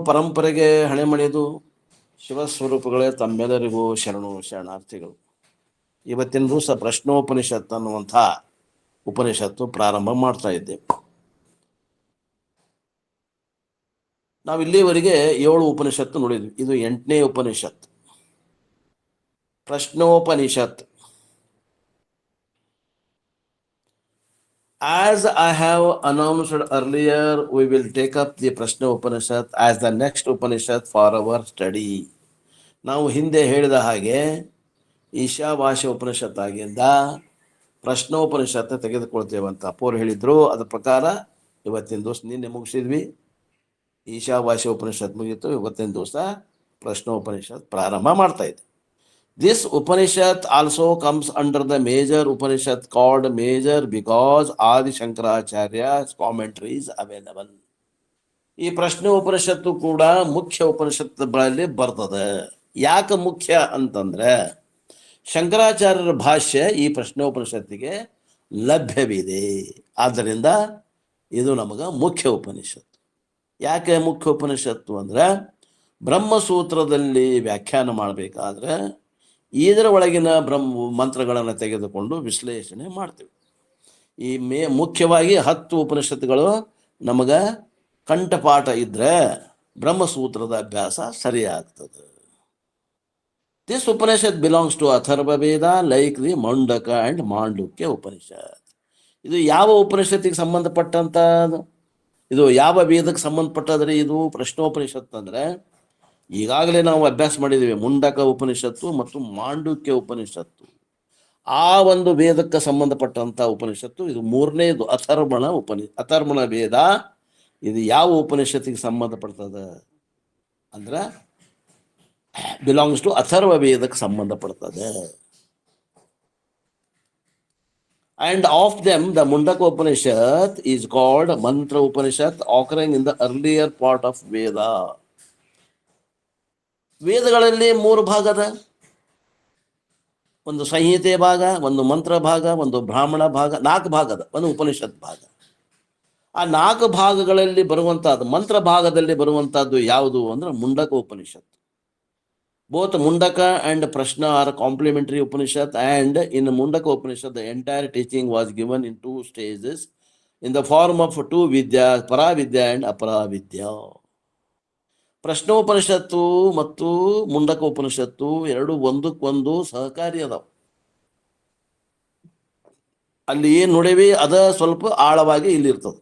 ಪರಂಪರೆಗೆ ಹಣೆ ಮಣಿದು ಶಿವಸ್ವರೂಪಗಳೇ ತಮ್ಮೆಲ್ಲರಿಗೂ ಶರಣು ಶರಣಾರ್ಥಿಗಳು. ಇವತ್ತಿನ ದಿವಸ ಪ್ರಶ್ನೋಪನಿಷತ್ ಅನ್ನುವಂಥ ಉಪನಿಷತ್ತು ಪ್ರಾರಂಭ ಮಾಡ್ತಾ ಇದ್ದೇವೆ. ನಾವು ಇಲ್ಲಿವರೆಗೆ 7 ಉಪನಿಷತ್ತು ನೋಡಿದ್ವಿ. ಇದು 8ನೇ Upanishad, Prashnopanishad. As I have announced earlier, we will take up the Prashna Upanishad as the next Upanishad for our study. ನಾವು ಹಿಂದೆ ಹೇಳಿದ ಹಾಗೆ ಈಶಾವಾಸ್ಯ ಉಪನಿಷತ್ ಆಗಿಂದ ಪ್ರಶ್ನೋಪನಿಷತ್ ತೆಗೆದುಕೊಳ್ತೇವೆ ಅಂತ ಅಪ್ಪೋರು ಹೇಳಿದ್ರು. ಅದ್ರ ಪ್ರಕಾರ ಇವತ್ತಿನ ದಿವಸ ನಿನ್ನೆ ಮುಗಿಸಿದ್ವಿ. ಈಶಾವಾಸ್ಯ ಉಪನಿಷತ್ ಮುಗಿಯಿತು. ಇವತ್ತಿನ ದಿವಸ ಪ್ರಶ್ನೋಪನಿಷತ್ ಪ್ರಾರಂಭ ಮಾಡ್ತಾ ಇದೆ. This Upanishad also comes under the major Upanishad called major because Adi Shankaracharya's commentary is available. ಈ ಪ್ರಶ್ನೆ ಉಪನಿಷತ್ತು ಕೂಡ ಮುಖ್ಯ ಉಪನಿಷತ್ತುಗಳಲ್ಲಿ ಬರ್ತದೆ. ಯಾಕೆ ಮುಖ್ಯ ಅಂತಂದ್ರೆ ಶಂಕರಾಚಾರ್ಯರ ಭಾಷ್ಯ ಈ ಪ್ರಶ್ನೋಪನಿಷತ್ತಿಗೆ ಲಭ್ಯವಿದೆ. ಆದ್ದರಿಂದ ಇದು ನಮಗೆ ಮುಖ್ಯ ಉಪನಿಷತ್ತು. ಯಾಕೆ ಮುಖ್ಯ ಉಪನಿಷತ್ತು ಅಂದ್ರೆ ಬ್ರಹ್ಮಸೂತ್ರದಲ್ಲಿ ವ್ಯಾಖ್ಯಾನ ಮಾಡಬೇಕಾದ್ರೆ ಇದರ ಒಳಗಿನ ಮಂತ್ರಗಳನ್ನು ತೆಗೆದುಕೊಂಡು ವಿಶ್ಲೇಷಣೆ ಮಾಡ್ತೀವಿ. ಈ ಮುಖ್ಯವಾಗಿ 10 ಉಪನಿಷತ್ತುಗಳು ನಮಗೆ ಕಂಠಪಾಠ ಇದ್ರೆ ಬ್ರಹ್ಮಸೂತ್ರದ ಅಭ್ಯಾಸ ಸರಿಯಾಗ್ತದೆ. This Upanishad belongs to Atharva Veda like the Mundaka and Mandukya Upanishad. ಇದು ಯಾವ ಉಪನಿಷತ್ತಿಗೆ ಸಂಬಂಧಪಟ್ಟಂತ, ಇದು ಯಾವ ವೇದಕ್ಕೆ ಸಂಬಂಧಪಟ್ಟದ್ರೆ ಇದು ಪ್ರಶ್ನೋಪನಿಷತ್ತು ಅಂದ್ರೆ ಈಗಾಗಲೇ ನಾವು ಅಭ್ಯಾಸ ಮಾಡಿದ್ದೀವಿ. ಮುಂಡಕ ಉಪನಿಷತ್ತು ಮತ್ತು ಮಾಂಡುಕ್ಯ ಉಪನಿಷತ್ತು ಆ ಒಂದು ವೇದಕ್ಕೆ ಸಂಬಂಧಪಟ್ಟಂತ ಉಪನಿಷತ್ತು. ಇದು 3ನೇದು ಅಥರ್ವಣ ವೇದ. ಇದು ಯಾವ ಉಪನಿಷತ್ತಿಗೆ ಸಂಬಂಧಪಡ್ತದೆ ಅಂದ್ರೆ ಬಿಲಾಂಗ್ಸ್ ಟು ಅಥರ್ವ ವೇದಕ್ಕೆ ಸಂಬಂಧಪಡ್ತದೆ. And of them, the Mundaka Upanishad is called Mantra Upanishad, occurring in the earlier part of Veda. ವೇದಗಳಲ್ಲಿ 3 ಭಾಗದ, ಒಂದು ಸಂಹಿತೆ ಭಾಗ, ಒಂದು ಮಂತ್ರ ಭಾಗ, ಒಂದು ಬ್ರಾಹ್ಮಣ ಭಾಗ, 4 ಭಾಗದ ಒಂದು ಉಪನಿಷತ್ ಭಾಗ. ಆ 4 ಭಾಗಗಳಲ್ಲಿ ಬರುವಂತಹದ್ದು, ಮಂತ್ರ ಭಾಗದಲ್ಲಿ ಬರುವಂತಹದ್ದು ಯಾವುದು ಅಂದ್ರೆ Mundaka Upanishad. Both Mundaka and Prashna are complementary Upanishad, and in Mundaka Upanishad the entire teaching was given in 2 stages in the form of 2 vidyas, Paravidya and Aparavidya. ಪ್ರಶ್ನೋಪನಿಷತ್ತು ಮತ್ತು ಮುಂಡಕ ಉಪನಿಷತ್ತು ಎರಡು ಒಂದಕ್ಕೊಂದು ಸಹಕಾರಿ ಅದಾವ. ಅಲ್ಲಿ ಏನು ನೋಡೇವಿ ಅದ ಸ್ವಲ್ಪ ಆಳವಾಗಿ ಇಲ್ಲಿರ್ತದೆ.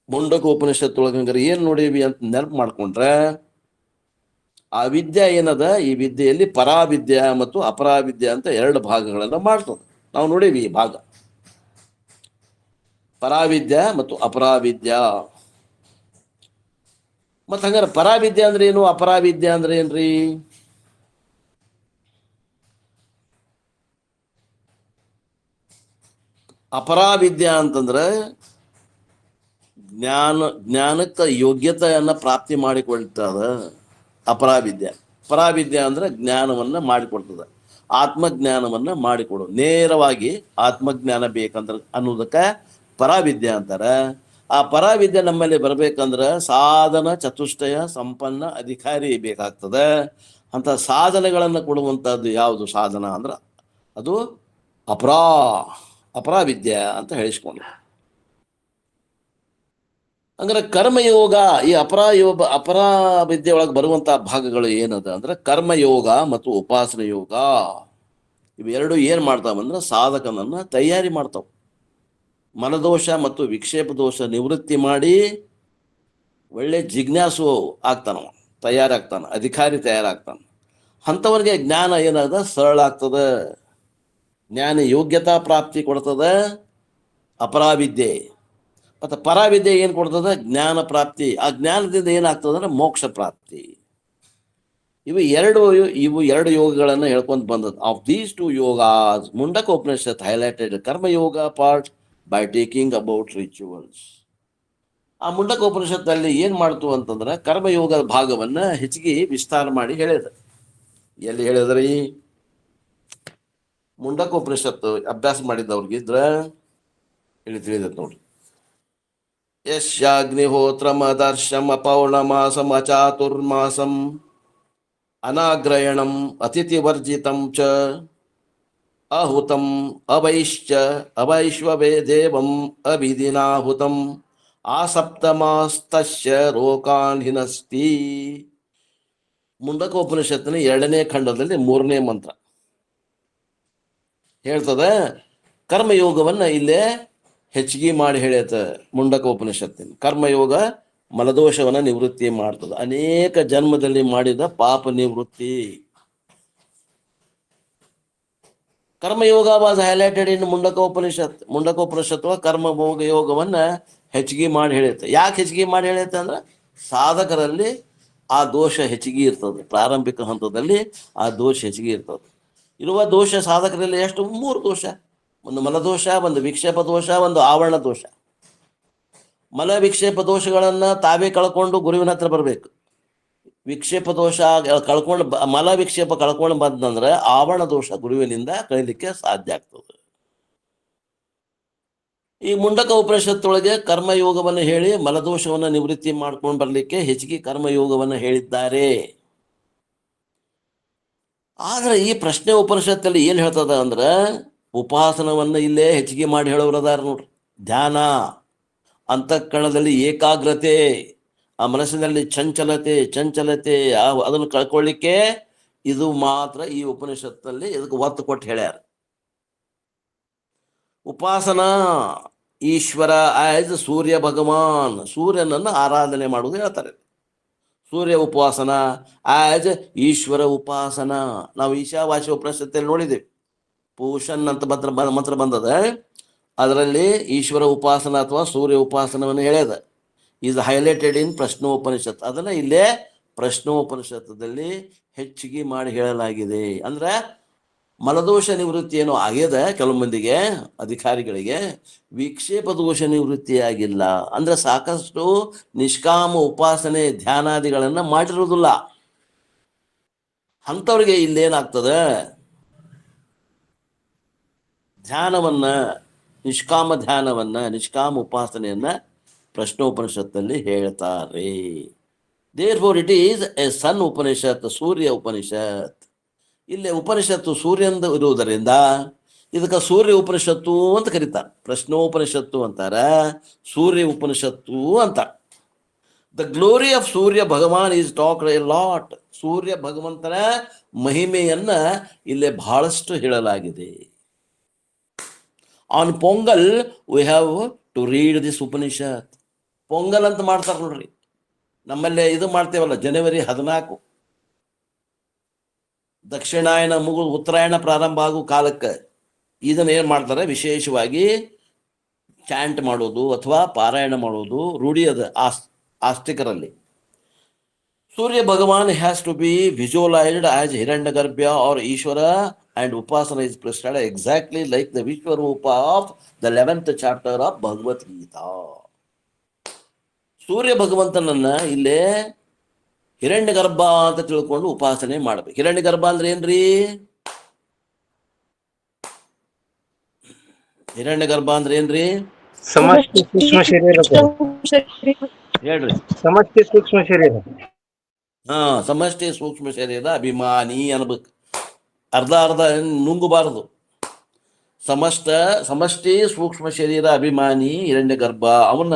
ಮುಂಡಕ ಉಪನಿಷತ್ತು ಒಳಗಂಗಾರೆ ಏನು ನೋಡೇವಿ ಅಂತ ನೆನಪು ಮಾಡ್ಕೊಂಡ್ರೆ ಆ ವಿದ್ಯೆ ಏನದ, ಈ ವಿದ್ಯೆಯಲ್ಲಿ ಪರಾವಿದ್ಯ ಮತ್ತು ಅಪರಾವಿದ್ಯ ಅಂತ 2 ಭಾಗಗಳನ್ನು ಮಾಡ್ತದೆ. ನಾವು ನೋಡೇವಿ ಈ ಭಾಗ ಪರಾವಿದ್ಯ ಮತ್ತು ಅಪರಾವಿದ್ಯ. ಮತ್ತು ಹಂಗಾರೆ ಪರಾವಿದ್ಯ ಅಂದ್ರೆ ಏನು, ಅಪರಾವಿದ್ಯ ಅಂದ್ರೆ ಏನ್ರಿ? ಅಪರಾವಿದ್ಯ ಅಂತಂದ್ರೆ ಜ್ಞಾನಕ್ಕೆ ಯೋಗ್ಯತೆಯನ್ನು ಪ್ರಾಪ್ತಿ ಮಾಡಿಕೊಳ್ತದ ಅಪರಾವಿದ್ಯ. ಪರಾವಿದ್ಯ ಅಂದ್ರೆ ಜ್ಞಾನವನ್ನು ಮಾಡಿಕೊಡ್ತದೆ, ಆತ್ಮಜ್ಞಾನವನ್ನು ಮಾಡಿಕೊಡು. ನೇರವಾಗಿ ಆತ್ಮಜ್ಞಾನ ಬೇಕಂದ್ರೆ ಅನ್ನೋದಕ್ಕೆ ಪರಾವಿದ್ಯ ಅಂತಾರೆ. ಆ ಪರಾವಿದ್ಯೆ ನಮ್ಮಲ್ಲಿ ಬರಬೇಕಂದ್ರೆ ಸಾಧನ ಚತುಷ್ಟಯ ಸಂಪನ್ನ ಅಧಿಕಾರಿ ಬೇಕಾಗ್ತದೆ. ಅಂತ ಸಾಧನೆಗಳನ್ನು ಕೊಡುವಂಥದ್ದು ಯಾವುದು ಸಾಧನ ಅಂದ್ರೆ ಅದು ಅಪರಾವಿದ್ಯೆ ಅಂತ ಹೇಳಿಸ್ಕೊಂಡು. ಅಂದ್ರೆ ಕರ್ಮಯೋಗ, ಈ ಅಪರಾವಿದ್ಯೆ ಒಳಗೆ ಬರುವಂತಹ ಭಾಗಗಳು ಏನದ ಅಂದ್ರೆ ಕರ್ಮಯೋಗ ಮತ್ತು ಉಪಾಸನ ಯೋಗ. ಇವೆರಡು ಏನು ಮಾಡ್ತಾವಂದ್ರೆ ಸಾಧಕನನ್ನ ತಯಾರಿ ಮಾಡ್ತಾವ. ಮನದೋಷ ಮತ್ತು ವಿಕ್ಷೇಪ ದೋಷ ನಿವೃತ್ತಿ ಮಾಡಿ ಒಳ್ಳೆ ಜಿಜ್ಞಾಸು ಆಗ್ತಾನ, ತಯಾರಾಗ್ತಾನೆ, ಅಧಿಕಾರಿ ತಯಾರಾಗ್ತಾನೆ. ಅಂಥವ್ರಿಗೆ ಜ್ಞಾನ ಏನಾದ ಸರಳ ಆಗ್ತದೆ, ಜ್ಞಾನ ಯೋಗ್ಯತಾ ಪ್ರಾಪ್ತಿ ಕೊಡ್ತದೆ ಅಪರಾವಿದ್ಯೆ. ಮತ್ತು ಪರಾವಿದ್ಯೆ ಏನು ಕೊಡ್ತದೆ? ಜ್ಞಾನ ಪ್ರಾಪ್ತಿ. ಆ ಜ್ಞಾನದಿಂದ ಏನಾಗ್ತದೆ ಅಂದ್ರೆ ಮೋಕ್ಷ ಪ್ರಾಪ್ತಿ. ಇವು ಎರಡು ಯೋಗಗಳನ್ನು ಹೇಳ್ಕೊಂಡು ಬಂದದ್ದು. Of these 2 yogas Mundaka Upanishad highlighted Karmayoga part by taking about rituals. ಆ ಮುಂಡಕ ಉಪನಿಷತ್ತಲ್ಲಿ ಏನು ಮಾಡ್ತು ಅಂತಂದ್ರೆ ಕರ್ಮಯೋಗದ ಭಾಗವನ್ನು ಹೆಚ್ಚಿಗೆ ವಿಸ್ತಾರ ಮಾಡಿ ಹೇಳಿದ. ಎಲ್ಲಿ ಹೇಳಿದ್ರಿ? ಮುಂಡಕ ಉಪನಿಷತ್ತು ಅಭ್ಯಾಸ ಮಾಡಿದವ್ರಿಗಿದ್ರೆ ಹೇಳಿ ತಿಳಿದತ್ ನೋಡ್ರಿ. ಯಶ್ಯಾಗ್ನಿಹೋತ್ರಮದರ್ಶಮ ಪೌರ್ಣಮಾಸಮಚಾತುರ್ಮಾಸಂ ಅನಾಗ್ರಯಣಂ ಅತಿಥಿವರ್ಜಿತಂ ಚ ಅಹುತಂ ಅವೈಶ್ಚ ಅವೈಶ್ವವೇ ದೇವಂ ಅಭಿದಿನಾಹುತಂ ಆಸಪ್ತಮಾಸ್ತಸ್ಯ ರೋಕಾನ್ ಹಿನಸ್ತಿ. ಮುಂಡಕೋಪನಿಷತ್ತಿನ 2ನೇ ಖಂಡದಲ್ಲಿ 3ನೇ ಮಂತ್ರ ಹೇಳ್ತದೆ. ಕರ್ಮಯೋಗವನ್ನ ಇಲ್ಲೇ ಹೆಚ್ಚಿಗೆ ಮಾಡಿ ಹೇಳ್ಯತ ಮುಂಡಕೋಪನಿಷತ್ತಿನ. ಕರ್ಮಯೋಗ ಮಲದೋಷವನ್ನ ನಿವೃತ್ತಿ ಮಾಡ್ತದೆ. ಅನೇಕ ಜನ್ಮದಲ್ಲಿ ಮಾಡಿದ ಪಾಪ ನಿವೃತ್ತಿ. ಕರ್ಮಯೋಗ ವಾಸ್ ಹೈಲೈಟೆಡ್ ಇನ್ ಮುಂಡಕೋಪನಿಷತ್. ಮುಂಡಕೋಪನಿಷತ್ತು ಕರ್ಮಭೋಗ ಯೋಗವನ್ನ ಹೆಚ್ಚಿಗೆ ಮಾಡಿ ಹೇಳುತ್ತೆ. ಯಾಕೆ ಹೆಚ್ಚಿಗೆ ಮಾಡಿ ಹೇಳುತ್ತೆ ಅಂದ್ರೆ ಸಾಧಕರಲ್ಲಿ ಆ ದೋಷ ಹೆಚ್ಚಿಗೆ ಇರ್ತದೆ. ಪ್ರಾರಂಭಿಕ ಹಂತದಲ್ಲಿ ಆ ದೋಷ ಹೆಚ್ಚಿಗೆ ಇರ್ತದೆ. ಇರುವ ದೋಷ ಸಾಧಕರಲ್ಲಿ ಎಷ್ಟು? 3 ದೋಷ. ಒಂದು ಮಲದೋಷ, ಒಂದು ವಿಕ್ಷೇಪ ದೋಷ, ಒಂದು ಆವರಣ ದೋಷ. ಮಲ ವಿಕ್ಷೇಪ ದೋಷಗಳನ್ನ ತಾವೇ ಕಳ್ಕೊಂಡು ಗುರುವಿನ ಹತ್ರ ಬರಬೇಕು. ವಿಕ್ಷೇಪ ದೋಷ ಕಳ್ಕೊಂಡು ಮಲ ವಿಕ್ಷೇಪ ಕಳ್ಕೊಂಡು ಬಂದಂದ್ರೆ ಆವರಣ ದೋಷ ಗುರುವಿನಿಂದ ಕಳೀಲಿಕ್ಕೆ ಸಾಧ್ಯ ಆಗ್ತದೆ. ಈ ಮುಂಡಕ ಉಪನಿಷತ್ತೊಳಗೆ ಕರ್ಮಯೋಗವನ್ನು ಹೇಳಿ ಮಲದೋಷವನ್ನು ನಿವೃತ್ತಿ ಮಾಡ್ಕೊಂಡು ಬರ್ಲಿಕ್ಕೆ ಹೆಚ್ಚಿಗೆ ಕರ್ಮಯೋಗವನ್ನು ಹೇಳಿದ್ದಾರೆ. ಆದ್ರೆ ಈ ಪ್ರಶ್ನೆ ಉಪನಿಷತ್ತಲ್ಲಿ ಏನ್ ಹೇಳ್ತದ ಅಂದ್ರೆ ಉಪಾಸನವನ್ನ ಇಲ್ಲೇ ಹೆಚ್ಚಿಗೆ ಮಾಡಿ ಹೇಳೋರದಾರ ನೋಡ್ರಿ. ಧ್ಯಾನ, ಅಂತಃಕರಣದಲ್ಲಿ ಏಕಾಗ್ರತೆ, ಆ ಮನಸ್ಸಿನಲ್ಲಿ ಚಂಚಲತೆ ಅದನ್ನು ಕಳ್ಕೊಳ್ಳಿಕ್ಕೆ ಇದು ಮಾತ್ರ ಈ ಉಪನಿಷತ್ತಲ್ಲಿ ಇದಕ್ಕೆ ಒತ್ತು ಕೊಟ್ಟು ಹೇಳ್ಯಾರ. ಉಪಾಸನಾ ಈಶ್ವರ ಆಸ್ ಸೂರ್ಯ ಭಗವಾನ್, ಸೂರ್ಯನನ್ನು ಆರಾಧನೆ ಮಾಡುವುದು ಹೇಳ್ತಾರೆ. ಸೂರ್ಯ ಉಪಾಸನ ಆಸ್ ಈಶ್ವರ ಉಪಾಸನ. ನಾವು ಈಶಾವಾಸ್ಯ ಉಪನಿಷತ್ತಲ್ಲಿ ನೋಡಿದ್ದೇವೆ. ಪೂಷನ್ ಅಂತ ಮಂತ್ರ ಬಂದದ, ಅದರಲ್ಲಿ ಈಶ್ವರ ಉಪಾಸನ ಅಥವಾ ಸೂರ್ಯ ಉಪಾಸನವನ್ನು ಹೇಳ್ಯದ. ಈಸ್ ಹೈಲೈಟೆಡ್ ಇನ್ ಪ್ರಶ್ನೋಪನಿಷತ್. ಅದನ್ನ ಇಲ್ಲೇ ಪ್ರಶ್ನೋಪನಿಷತ್ತದಲ್ಲಿ ಹೆಚ್ಚಿಗೆ ಮಾಡಿ ಹೇಳಲಾಗಿದೆ. ಅಂದ್ರೆ ಮಲದೋಷ ನಿವೃತ್ತಿ ಏನೋ ಆಗ್ಯದ ಕೆಲವು ಮಂದಿಗೆ, ಅಧಿಕಾರಿಗಳಿಗೆ. ವಿಕ್ಷೇಪ ದೋಷ ನಿವೃತ್ತಿ ಆಗಿಲ್ಲ. ಅಂದ್ರೆ ಸಾಕಷ್ಟು ನಿಷ್ಕಾಮ ಉಪಾಸನೆ ಧ್ಯಾನಾದಿಗಳನ್ನ ಮಾಡಿರುವುದಿಲ್ಲ. ಅಂಥವ್ರಿಗೆ ಇಲ್ಲೇನಾಗ್ತದೆ, ಧ್ಯಾನವನ್ನ, ನಿಷ್ಕಾಮ ಧ್ಯಾನವನ್ನ, ನಿಷ್ಕಾಮ ಉಪಾಸನೆಯನ್ನ ಪ್ರಶ್ನೋಪನಿಷತ್ತಲ್ಲಿ ಹೇಳ್ತಾರೆ. ದೇರ್ಫೋರ್ ಇಟ್ ಈಸ್ ಎ ಸನ್ ಉಪನಿಷತ್, ಸೂರ್ಯ ಉಪನಿಷತ್. ಇಲ್ಲಿ ಉಪನಿಷತ್ತು ಸೂರ್ಯಂದು ಇರುವುದರಿಂದ ಇದಕ್ಕೆ ಸೂರ್ಯ ಉಪನಿಷತ್ತು ಅಂತ ಕರೀತಾರೆ. ಪ್ರಶ್ನೋಪನಿಷತ್ತು ಅಂತಾರ, ಸೂರ್ಯ ಉಪನಿಷತ್ತು ಅಂತ. The glory of Surya Bhagavan is talked a lot. Surya ಭಗವಂತನ ಮಹಿಮೆಯನ್ನ ಇಲ್ಲಿ ಬಹಳಷ್ಟು ಹೇಳಲಾಗಿದೆ. On Pongal we have to read this Upanishad. Pongal ಅಂತ ಮಾಡ್ತಾರೆ ನೋಡ್ರಿ, ನಮ್ಮಲ್ಲೇ ಇದು ಮಾಡ್ತೇವಲ್ಲ, ಜನವರಿ 14 ದಕ್ಷಿಣಾಯನ ಮುಗಿದು ಉತ್ತರಾಯಣ ಪ್ರಾರಂಭ ಆಗೋ ಕಾಲಕ್ಕೆ ಇದನ್ನ ಏನ್ ಮಾಡ್ತಾರೆ, ವಿಶೇಷವಾಗಿ ಚಾಂಟ್ ಮಾಡೋದು ಅಥವಾ ಪಾರಾಯಣ ಮಾಡೋದು ರೂಢಿ ಅದ ಆಸ್ತಿಕರಲ್ಲಿ. Surya Bhagavan has to be visualised as Hiranyagarbha or Ishwara, and upasana is presented exactly like the Vishwarupa of the 11th chapter of Bhagavad Gita. ಸೂರ್ಯ ಭಗವಂತನನ್ನ ಇಲ್ಲೇ ಹಿರಣ್ಯ ಗರ್ಭ ಅಂತ ತಿಳ್ಕೊಂಡು ಉಪಾಸನೆ ಮಾಡ್ಬೇಕು. ಹಿರಣ್ಯ ಗರ್ಭ ಅಂದ್ರೆ ಏನ್ರಿ? ಹಿರಣ್ಯ ಗರ್ಭ ಅಂದ್ರೆ ಏನ್ರಿ? ಸಮಷ್ಟಿ ಸೂಕ್ಷ್ಮ ಶರೀರ ಹೇಳ್ರಿ. ಸಮಷ್ಟಿ ಸೂಕ್ಷ್ಮ ಶರೀರ. ಸಮಷ್ಟಿ ಸೂಕ್ಷ್ಮ ಶರೀರ ಅಭಿಮಾನಿ ಅನ್ಬೇಕು. ಅರ್ಧ ನುಂಗಬಾರದು. ಸಮಷ್ಟಿ ಸೂಕ್ಷ್ಮ ಶರೀರ ಅಭಿಮಾನಿ ಹಿರಣ್ಯ ಗರ್ಭ. ಅವನ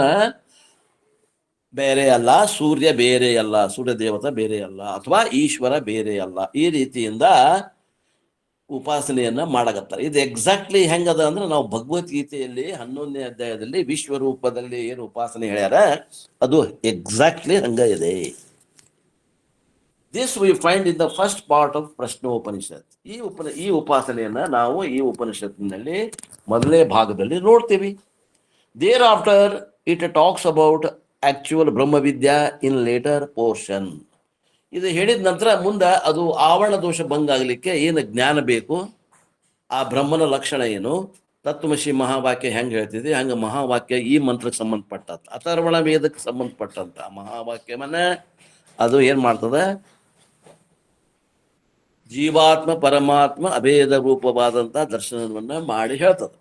ಬೇರೆ ಅಲ್ಲ, ಸೂರ್ಯ ಬೇರೆ ಅಲ್ಲ, ಸೂರ್ಯ ದೇವತ ಬೇರೆ ಅಲ್ಲ, ಅಥವಾ ಈಶ್ವರ ಬೇರೆ ಅಲ್ಲ. ಈ ರೀತಿಯಿಂದ ಉಪಾಸನೆಯನ್ನ ಮಾಡಕತ್ತಾರೆ. ಇದು ಎಕ್ಸಾಕ್ಟ್ಲಿ ಹೆಂಗದ ಅಂದ್ರೆ ನಾವು ಭಗವದ್ಗೀತೆಯಲ್ಲಿ 11ನೇ ಅಧ್ಯಾಯದಲ್ಲಿ ವಿಶ್ವರೂಪದಲ್ಲಿ ಏನು ಉಪಾಸನೆ ಹೇಳ್ಯಾರ ಅದು ಎಕ್ಸಾಕ್ಟ್ಲಿ ಹಂಗ ಇದೆ. This we find in the first part of Prashnopanishad. ಈ ಉಪಾಸನೆಯನ್ನ ನಾವು ಈ ಉಪನಿಷತ್ತಿನಲ್ಲಿ ಮೊದಲನೇ ಭಾಗದಲ್ಲಿ ನೋಡ್ತೀವಿ. There after it talks about actual Brahmavidya in later portion. ಇದು ಹೇಳಿದ ನಂತರ ಮುಂದೆ ಅದು ಆವರಣ ದೋಷ ಭಂಗ ಆಗಲಿಕ್ಕೆ ಏನು ಜ್ಞಾನ ಬೇಕು, ಆ ಬ್ರಹ್ಮನ ಲಕ್ಷಣ ಏನು, ತತ್ವಮಸಿ ಮಹಾವಾಕ್ಯ ಹೆಂಗೆ ಹೇಳ್ತಿದ್ವಿ ಹಂಗೆ ಮಹಾವಾಕ್ಯ ಈ ಮಂತ್ರಕ್ಕೆ ಸಂಬಂಧಪಟ್ಟ ಅಥರ್ವಣ ವೇದಕ್ಕೆ ಸಂಬಂಧಪಟ್ಟಂತ ಮಹಾವಾಕ್ಯವನ್ನ ಅದು ಏನ್ ಮಾಡ್ತದ, ಜೀವಾತ್ಮ ಪರಮಾತ್ಮ ಅಭೇದ ರೂಪವಾದಂತಹ ದರ್ಶನವನ್ನ ಮಾಡಿ ಹೇಳ್ತದೆ.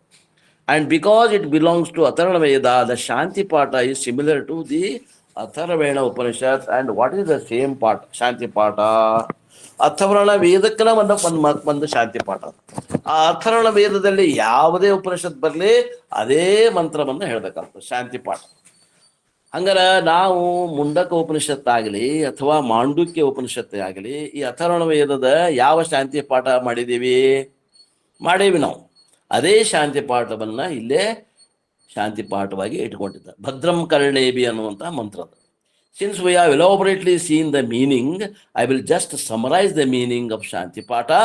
And because it belongs to Atharvana Veda, the Shanti Pata is similar to the Atharvana Upanishad. And what is the same part? Shanti Pata. Atharvana ವೇದಕ್ಕನ ಒಂದು ಶಾಂತಿ ಪಾಠ. ಆ ಅಥರ್ವಣ ವೇದದಲ್ಲಿ ಯಾವುದೇ ಉಪನಿಷತ್ ಬರಲಿ ಅದೇ ಮಂತ್ರವನ್ನು ಹೇಳ್ಬೇಕಾಗ್ತದೆ ಶಾಂತಿ ಪಾಠ. ಹಂಗಾರ ನಾವು ಮುಂಡಕ ಉಪನಿಷತ್ತಾಗಲಿ ಅಥವಾ ಮಾಂಡುಕ್ಯ ಉಪನಿಷತ್ತೇ ಆಗಲಿ ಈ ಅಥರ್ವಣ ವೇದದ ಯಾವ ಶಾಂತಿ ಪಾಠ ಮಾಡಿದ್ದೀವಿ? ಮಾಡೇವಿ ನಾವು. ಅದೇ ಶಾಂತಿ ಪಾಠವನ್ನು ಇಲ್ಲೇ ಶಾಂತಿ ಪಾಠವಾಗಿ ಇಟ್ಕೊಂಡಿದ್ದ ಭದ್ರಂ ಕರ್ಣೇಬಿ ಅನ್ನುವಂಥ ಮಂತ್ರದ. Since we have elaborately seen the meaning, I will just summarize the meaning of Shanti Pata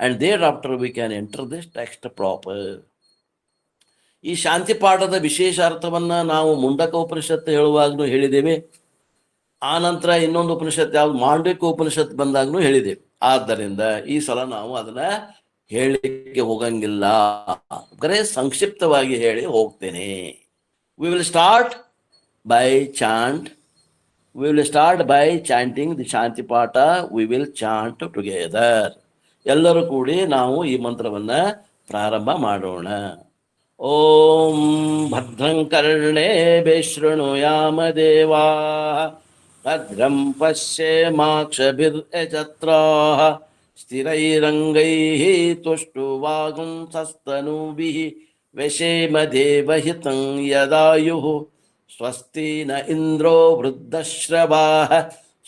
and thereafter we can enter this text proper. ಈ ಶಾಂತಿ ಪಾಠದ ವಿಶೇಷ ಅರ್ಥವನ್ನು ನಾವು ಮುಂಡಕ ಉಪನಿಷತ್ತು ಹೇಳುವಾಗಲೂ ಹೇಳಿದ್ದೇವೆ. ಆ ನಂತರ ಇನ್ನೊಂದು ಉಪನಿಷತ್ತು ಯಾವುದು ಮಾಂಡವಿಕ ಉಪನಿಷತ್ತು ಬಂದಾಗಲೂ ಹೇಳಿದ್ದೇವೆ. ಆದ್ದರಿಂದ ಈ ಸಲ ನಾವು ಅದನ್ನ ಹೇಳಲಿಕ್ಕೆ ಹೋಗಂಗಿಲ್ಲ, ಬರೇ ಸಂಕ್ಷಿಪ್ತವಾಗಿ ಹೇಳಿ ಹೋಗ್ತೇನೆ. We will start by chanting the Shanti Pata. We will chant together. ಎಲ್ಲರೂ ಕೂಡಿ ನಾವು ಈ ಮಂತ್ರವನ್ನು ಪ್ರಾರಂಭ ಮಾಡೋಣ. ಓಂ ಭದ್ರಂ ಕರ್ಣೇಭಿಃ ಶೃಣುಯಾಮ ದೇವಾಃ ಭದ್ರಂ ಪಶ್ಯೇಮಾಕ್ಷಭಿರ್ಯಜತ್ರಾಃ ಸ್ಥಿರೈರಂಗೈಃ ತುಷ್ಟುವಾಗುಂಸಸ್ತನೂಭಿಃ ವ್ಯಶೇಮ ದೇವಹಿತಂ ಯದಾಯುಃ. ಸ್ವಸ್ತಿ ನ ಇಂದ್ರೋ ವೃದ್ಧಶ್ರವಾಃ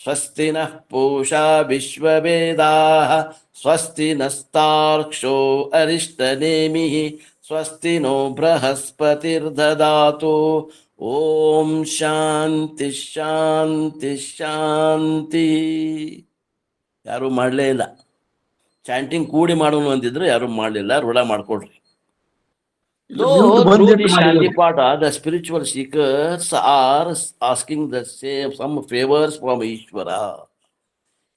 ಸ್ವಸ್ತಿ ನಃ ಪೂಷಾ ವಿಶ್ವವೇದಾಃ ಸ್ವಸ್ತಿ ನಸ್ತಾರ್ಕ್ಷ್ಯೋ ಅರಿಷ್ಟನೇಮಿಃ ಸ್ವಸ್ತಿ ನೋ ಬೃಹಸ್ಪತಿರ್ದದಾತು. ಓಂ ಶಾಂತಿ ಶಾಂತಿ ಶಾಂತಿ. ಯಾರೂ ಮಾಡಲೇ ಇಲ್ಲ. ಚಾಂಟಿಂಗ್ ಕೂಡಿ ಮಾಡೋಣ ಅಂದಿದ್ರು ಯಾರೂ ಮಾಡಲಿಲ್ಲ. ರೂಢ ಮಾಡ್ಕೊಡ್ರಿ. Though through the Shanti Pata, the spiritual seekers are asking the same some favors from Ishvara.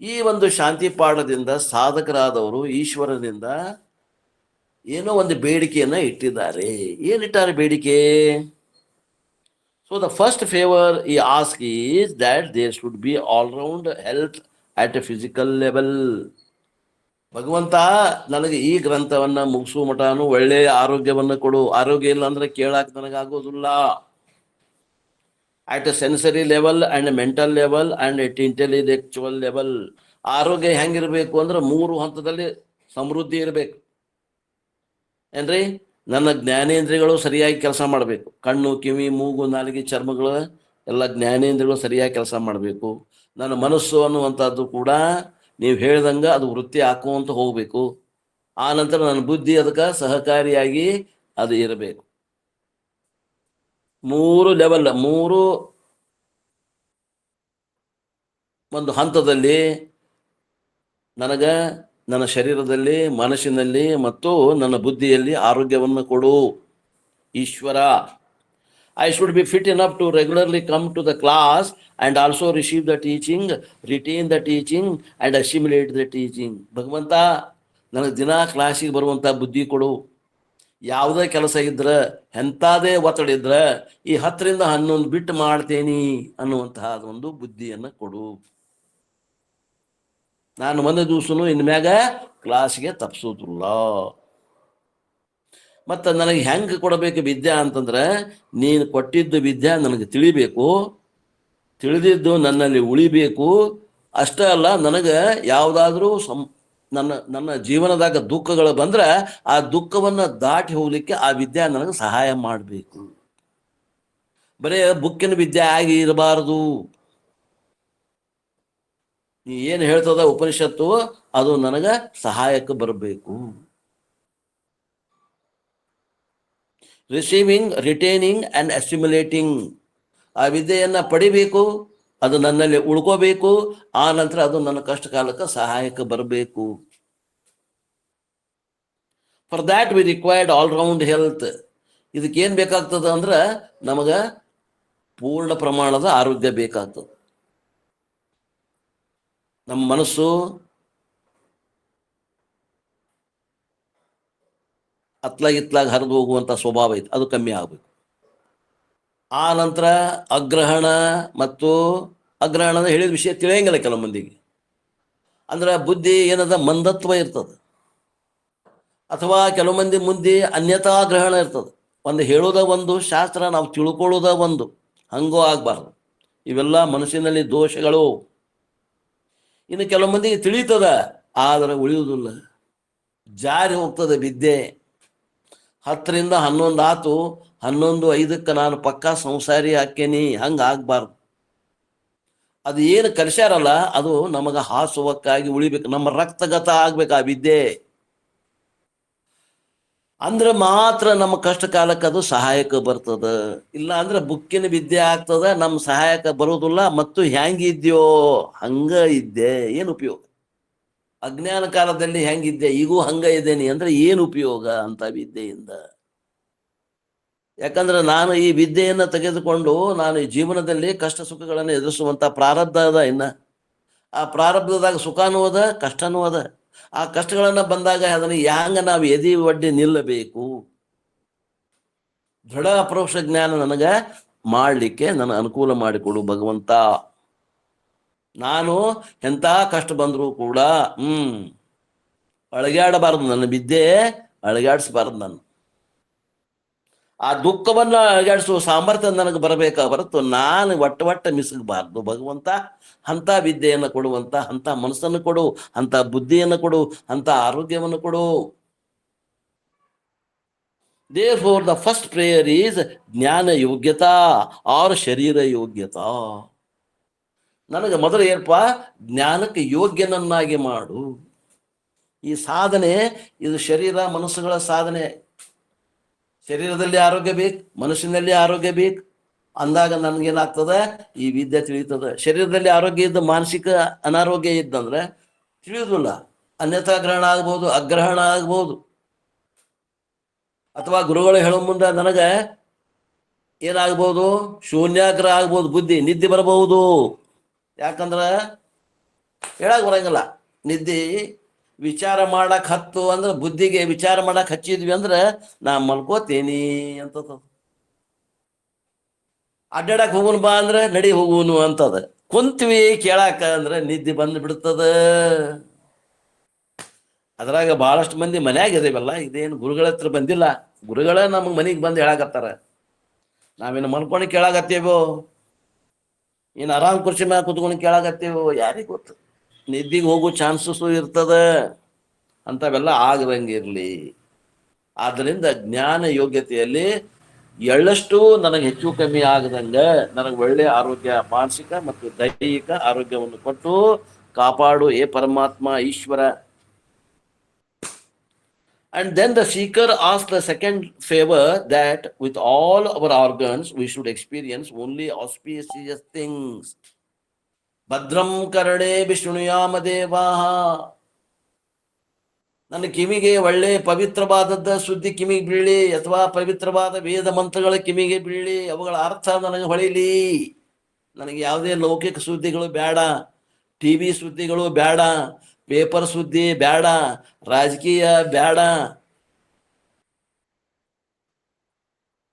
ಈ ಒಂದು ಶಾಂತಿ ಪಾಠದಿಂದ ಸಾಧಕರಾದವರು ಈಶ್ವರನಿಂದ ಏನೋ ಒಂದು ಬೇಡಿಕೆಯನ್ನು ಇಟ್ಟಿದ್ದಾರೆ. ಏನಿಟ್ಟಾರೆ ಬೇಡಿಕೆ? So the first favor he asks is that there should be all-round health at a physical level. ಭಗವಂತ ನನಗೆ ಈ ಗ್ರಂಥವನ್ನು ಮುಗಿಸುವ ಮಟನು ಒಳ್ಳೆಯ ಆರೋಗ್ಯವನ್ನು ಕೊಡು. ಆರೋಗ್ಯ ಇಲ್ಲ ಅಂದ್ರೆ ಕೇಳಾಕ ನನಗಾಗೋದಿಲ್ಲ. at a sensory level and a mental level and at intellectual level. ಆರೋಗ್ಯ ಹೆಂಗಿರಬೇಕು ಅಂದ್ರೆ 3 ಹಂತದಲ್ಲಿ ಸಮೃದ್ಧಿ ಇರಬೇಕು. ಏನ್ರಿ? ನನ್ನ ಜ್ಞಾನೇಂದ್ರಿಯಗಳು ಸರಿಯಾಗಿ ಕೆಲಸ ಮಾಡಬೇಕು. ಕಣ್ಣು, ಕಿವಿ, ಮೂಗು, ನಾಲಿಗೆ, ಚರ್ಮಗಳು ಎಲ್ಲ ಜ್ಞಾನೇಂದ್ರಿಯಗಳು ಸರಿಯಾಗಿ ಕೆಲಸ ಮಾಡಬೇಕು. ನನ್ನ ಮನಸ್ಸು ಅನ್ನುವಂಥದ್ದು ಕೂಡ ನೀವು ಹೇಳ್ದಂಗೆ ಅದು ವೃತ್ತಿ ಹಾಕುವಂತ ಹೋಗ್ಬೇಕು. ಆ ನಂತರ ನನ್ನ ಬುದ್ಧಿ ಅದಕ್ಕೆ ಸಹಕಾರಿಯಾಗಿ ಅದು ಇರಬೇಕು. 3 ಲೆವೆಲ್, 3 ಒಂದು ಹಂತದಲ್ಲಿ ನನ್ನ ಶರೀರದಲ್ಲಿ, ಮನಸ್ಸಿನಲ್ಲಿ ಮತ್ತು ನನ್ನ ಬುದ್ಧಿಯಲ್ಲಿ ಆರೋಗ್ಯವನ್ನು ಕೊಡು Ishwara. I should be fit enough to regularly come to the class and also receive the teaching, retain the teaching and assimilate the teaching. ಭಗವಂತ ನನಗೆ ದಿನ ಕ್ಲಾಸಿಗೆ ಬರುವಂಥ ಬುದ್ಧಿ ಕೊಡು. ಯಾವುದೇ ಕೆಲಸ ಇದ್ರೆ, ಎಂಥದೇ ಒತ್ತಡ ಇದ್ರೆ ಈ 10 ರಿಂದ 11 ಬಿಟ್ಟು ಮಾಡ್ತೇನೆ ಅನ್ನುವಂತಹ ಒಂದು ಬುದ್ಧಿಯನ್ನು ಕೊಡು. ನಾನು ಒಂದು ದಿವಸನು ಇನ್ಮ್ಯಾಗ ಕ್ಲಾಸ್ಗೆ ತಪ್ಪಿಸೋದಿಲ್ಲ. ಮತ್ತು ನನಗೆ ಹೆಂಗೆ ಕೊಡಬೇಕು ವಿದ್ಯೆ ಅಂತಂದ್ರೆ, ನೀನು ಕೊಟ್ಟಿದ್ದು ವಿದ್ಯೆ ನನಗೆ ತಿಳಿಬೇಕು, ತಿಳಿದಿದ್ದು ನನ್ನಲ್ಲಿ ಉಳಿಬೇಕು. ಅಷ್ಟೇ ಅಲ್ಲ, ನನಗೆ ಯಾವುದಾದ್ರೂ ನನ್ನ ಜೀವನದಾಗ ದುಃಖಗಳು ಬಂದ್ರೆ ಆ ದುಃಖವನ್ನು ದಾಟಿ ಹೋಗ್ಲಿಕ್ಕೆ ಆ ವಿದ್ಯೆ ನನಗೆ ಸಹಾಯ ಮಾಡಬೇಕು. ಬರೇ ಬುಕ್ಕಿನ ವಿದ್ಯೆ ಆಗಿ ಇರಬಾರದು. ನೀ ಏನು ಹೇಳ್ತದ ಉಪನಿಷತ್ತು ಅದು ನನಗೆ ಸಹಾಯಕ್ಕೆ ಬರಬೇಕು. Receiving, retaining and assimilating. ಆ ವಿದ್ಯೆಯನ್ನು ಪಡಿಬೇಕು, ಅದು ನನ್ನಲ್ಲಿ ಉಳ್ಕೋಬೇಕು. ಆ ನಂತರ ಅದು ನನ್ನ ಕಷ್ಟ ಕಾಲಕ್ಕೆ ಸಹಾಯಕ್ಕೆ ಬರಬೇಕು. For that we required all-round health. ಇದಕ್ಕೇನು ಬೇಕಾಗ್ತದೆ ಅಂದ್ರೆ ನಮಗೆ ಪೂರ್ಣ ಪ್ರಮಾಣದ ಆರೋಗ್ಯ ಬೇಕಾಗ್ತದೆ. ನಮ್ಮ ಮನಸ್ಸು ಇತ್ಲಾಗ ಹರಿದು ಹೋಗುವಂಥ ಸ್ವಭಾವ ಐತೆ, ಅದು ಕಮ್ಮಿ ಆಗಬೇಕು. ಆ ನಂತರ ಅಗ್ರಹಣ ಮತ್ತು ಅಗ್ರಹಣದ ಹೇಳಿದ ವಿಷಯ ತಿಳಿಯಂಗಿಲ್ಲ ಕೆಲವು ಮಂದಿಗೆ. ಅಂದ್ರೆ ಬುದ್ಧಿ ಏನದ ಮಂದತ್ವ ಇರ್ತದೆ, ಅಥವಾ ಕೆಲವು ಮಂದಿ ಮುಂದೆ ಅನ್ಯತಾ ಗ್ರಹಣ ಇರ್ತದೆ. ಒಂದು ಹೇಳೋದ ಒಂದು, ಶಾಸ್ತ್ರ ನಾವು ತಿಳ್ಕೊಳ್ಳೋದ ಒಂದು. ಹಂಗೋ ಆಗ್ಬಾರ್ದು. ಇವೆಲ್ಲ ಮನಸ್ಸಿನಲ್ಲಿ ದೋಷಗಳು. ಇನ್ನು ಕೆಲವು ಮಂದಿಗೆ ತಿಳಿತದ, ಆದರೆ ಉಳಿಯುವುದಿಲ್ಲ, ಜಾರಿ ಹೋಗ್ತದೆ ವಿದ್ಯೆ. 10ರಿಂದ 11 ಆತು, 11:05 ನಾನು ಪಕ್ಕಾ ಸಂಸಾರಿ ಹಾಕೇನಿ. ಹಂಗೆ ಆಗ್ಬಾರ್ದು. ಅದು ಏನು ಕಲಿಸ್ಯಾರಲ್ಲ ಅದು ನಮಗೆ ಹಾಸುವಕ್ಕಾಗಿ ಉಳಿಬೇಕು, ನಮ್ಮ ರಕ್ತಗತ ಆಗ್ಬೇಕು ಆ ವಿದ್ಯೆ. ಅಂದ್ರೆ ಮಾತ್ರ ನಮ್ಮ ಕಷ್ಟ ಕಾಲಕ್ಕೆ ಅದು ಸಹಾಯಕ ಬರ್ತದ. ಇಲ್ಲ ಅಂದ್ರೆ ಬುಕ್ಕಿನ ವಿದ್ಯೆ ಆಗ್ತದ, ನಮ್ಮ ಸಹಾಯಕ ಬರೋದಿಲ್ಲ. ಮತ್ತು ಹೆಂಗಿದ್ಯೋ ಹಂಗ ಇದ್ದೆ, ಏನು ಉಪಯೋಗ? ಅಜ್ಞಾನ ಕಾಲದಲ್ಲಿ ಹೆಂಗಿದ್ದೆ, ಈಗೂ ಹಂಗ ಇದ್ದೇನೆ ಅಂದ್ರೆ ಏನು ಉಪಯೋಗ ಅಂತ ವಿದ್ಯೆಯಿಂದ? ಯಾಕಂದ್ರೆ ನಾನು ಈ ವಿದ್ಯೆಯನ್ನು ತೆಗೆದುಕೊಂಡು ನಾನು ಈ ಜೀವನದಲ್ಲಿ ಕಷ್ಟ ಸುಖಗಳನ್ನು ಎದುರಿಸುವಂತ ಪ್ರಾರಬ್ಧ ಅದ. ಇನ್ನ ಆ ಪ್ರಾರಬ್ಧದಾಗ ಸುಖನೂ ಅದ, ಕಷ್ಟನೂ ಅದ. ಆ ಕಷ್ಟಗಳನ್ನ ಬಂದಾಗ ಅದನ್ನು ಹ್ಯಾಂಗ ನಾವು ಎದಿ ಒಡ್ಡಿ ನಿಲ್ಲಬೇಕು? ದೃಢ ಅಪರೋಕ್ಷ ಜ್ಞಾನ ನನಗೆ ಮಾಡಲಿಕ್ಕೆ ನನ್ನ ಅನುಕೂಲ ಮಾಡಿಕೊಡು ಭಗವಂತ. ನಾನು ಎಂಥ ಕಷ್ಟ ಬಂದರೂ ಕೂಡ ಅಳಗ್ಯಾಡಬಾರ್ದು. ನನ್ನ ವಿದ್ಯೆ ಅಳಗ್ಯಾಡಿಸಬಾರ್ದು. ನಾನು ಆ ದುಃಖವನ್ನು ಅಳಗಾಡಿಸುವ ಸಾಮರ್ಥ್ಯ ನನಗೆ ಬರಬೇಕಾ ಹೊರತು ನಾನು ಒಟ್ಟ ಮಿಸಗಬಾರ್ದು ಭಗವಂತ. ಅಂಥ ವಿದ್ಯೆಯನ್ನು ಕೊಡುವಂತ, ಅಂಥ ಮನಸ್ಸನ್ನು ಕೊಡು, ಅಂಥ ಬುದ್ಧಿಯನ್ನು ಕೊಡು, ಅಂಥ ಆರೋಗ್ಯವನ್ನು ಕೊಡು. Therefore, the first prayer is ಜ್ಞಾನ ಯೋಗ್ಯತಾ ಆರ್ ಶರೀರ ಯೋಗ್ಯತಾ. ನನಗೆ ಮೊದಲು ಏನಪ್ಪ, ಜ್ಞಾನಕ್ಕೆ ಯೋಗ್ಯನನ್ನಾಗಿ ಮಾಡು. ಈ ಸಾಧನೆ ಇದು ಶರೀರ ಮನಸ್ಸುಗಳ ಸಾಧನೆ. ಶರೀರದಲ್ಲಿ ಆರೋಗ್ಯ ಬೇಕು, ಮನಸ್ಸಿನಲ್ಲಿ ಆರೋಗ್ಯ ಬೇಕು ಅಂದಾಗ ನನ್ಗೇನಾಗ್ತದೆ, ಈ ವಿದ್ಯೆ ತಿಳಿತದೆ. ಶರೀರದಲ್ಲಿ ಆರೋಗ್ಯ ಇದ್ದು ಮಾನಸಿಕ ಅನಾರೋಗ್ಯ ಇದ್ದಂದ್ರೆ ತಿಳಿಯುವುದಿಲ್ಲ. ಅನ್ಯಥಾ ಗ್ರಹಣ ಆಗ್ಬೋದು, ಅಗ್ರಹಣ ಆಗ್ಬೋದು. ಅಥವಾ ಗುರುಗಳು ಹೇಳೋ ಮುಂದೆ ನನಗೆ ಏನಾಗ್ಬೋದು, ಶೂನ್ಯಾಗ್ರಹ ಆಗ್ಬೋದು, ಬುದ್ಧಿ ನಿದ್ದೆ ಬರಬಹುದು. ಯಾಕಂದ್ರೆ ಹೇಳಕ್ ಬರಂಗಿಲ್ಲ. ನಿದ್ದೆ ವಿಚಾರ ಮಾಡಕ್ ಹತ್ತು ಅಂದ್ರೆ, ಬುದ್ಧಿಗೆ ವಿಚಾರ ಮಾಡಕ್ ಹಚ್ಚಿದ್ವಿ ಅಂದ್ರೆ ನಾ ಮಲ್ಕೋತೀನಿ ಅಂತ. ಅಡ್ಡಾಡಕ್ ಹೋಗುನು ಬಾ ಅಂದ್ರೆ ನಡಿ ಹೋಗುನು ಅಂತದ. ಕುಂತ್ವಿ ಕೇಳಾಕ ಅಂದ್ರೆ ನಿದ್ದೆ ಬಂದು ಬಿಡ್ತದ. ಅದ್ರಾಗ ಬಹಳಷ್ಟು ಮಂದಿ ಮನ್ಯಾಗ ಇದೇವಲ್ಲ, ಇದೇನು ಗುರುಗಳ ಹತ್ರ ಬಂದಿಲ್ಲ. ಗುರುಗಳ ನಮಗೆ ಮನೆಗೆ ಬಂದು ಹೇಳಾಕತ್ತಾರ. ನಾವೇನು ಮನ್ಕೊಂಡು ಕೇಳಾಕತ್ತೇವೋ, ಇನ್ನು ಆರಾಮ್ ಕುರ್ಚಿ ಮ್ಯಾಗ ಕುತ್ಕೊಂಡು ಕೇಳಾಕತ್ತೇವೋ, ಯಾರಿಗೆ ಗೊತ್ತು. ನಿದ್ದಿಗೆ ಹೋಗೋ ಚಾನ್ಸಸ್ಸು ಇರ್ತದ. ಅಂಥವೆಲ್ಲ ಆಗದಂಗಿರ್ಲಿ. ಆದ್ದರಿಂದ ಜ್ಞಾನ ಯೋಗ್ಯತೆಯಲ್ಲಿ ಎಳ್ಳಷ್ಟು ನನಗೆ ಹೆಚ್ಚು ಕಮ್ಮಿ ಆಗದಂಗ ನನಗೆ ಒಳ್ಳೆಯ ಆರೋಗ್ಯ, ಮಾನಸಿಕ ಮತ್ತು ದೈಹಿಕ ಆರೋಗ್ಯವನ್ನು ಕೊಟ್ಟು ಕಾಪಾಡು ಏ ಪರಮಾತ್ಮ Ishwara. And then the seeker asks the second favor, that with all our organs we should experience only auspicious things. ಭದ್ರಂ ಕರ್ಣೇ ವಿಷ್ಣುಯಾಮ ದೇವಾಃ. ನನ್ನ ಕಿವಿಗೆ ಒಳ್ಳೆ ಪವಿತ್ರವಾದದ್ದ ಸುದ್ದಿ ಕಿವಿಗೆ ಬೀಳಿ, ಅಥವಾ ಪವಿತ್ರವಾದ ವೇದ ಮಂತ್ರಗಳ ಕಿವಿಗೆ ಬೀಳಿ, ಅವುಗಳ ಅರ್ಥ ನನಗೆ ಹೊಳಿಲಿ. ನನಗೆ ಯಾವುದೇ ಲೌಕಿಕ ಸುದ್ದಿಗಳು ಬೇಡ, TV ಸುದ್ದಿಗಳು ಬೇಡ, ಪೇಪರ್ ಸುದ್ದಿ ಬೇಡ, ರಾಜಕೀಯ ಬೇಡ.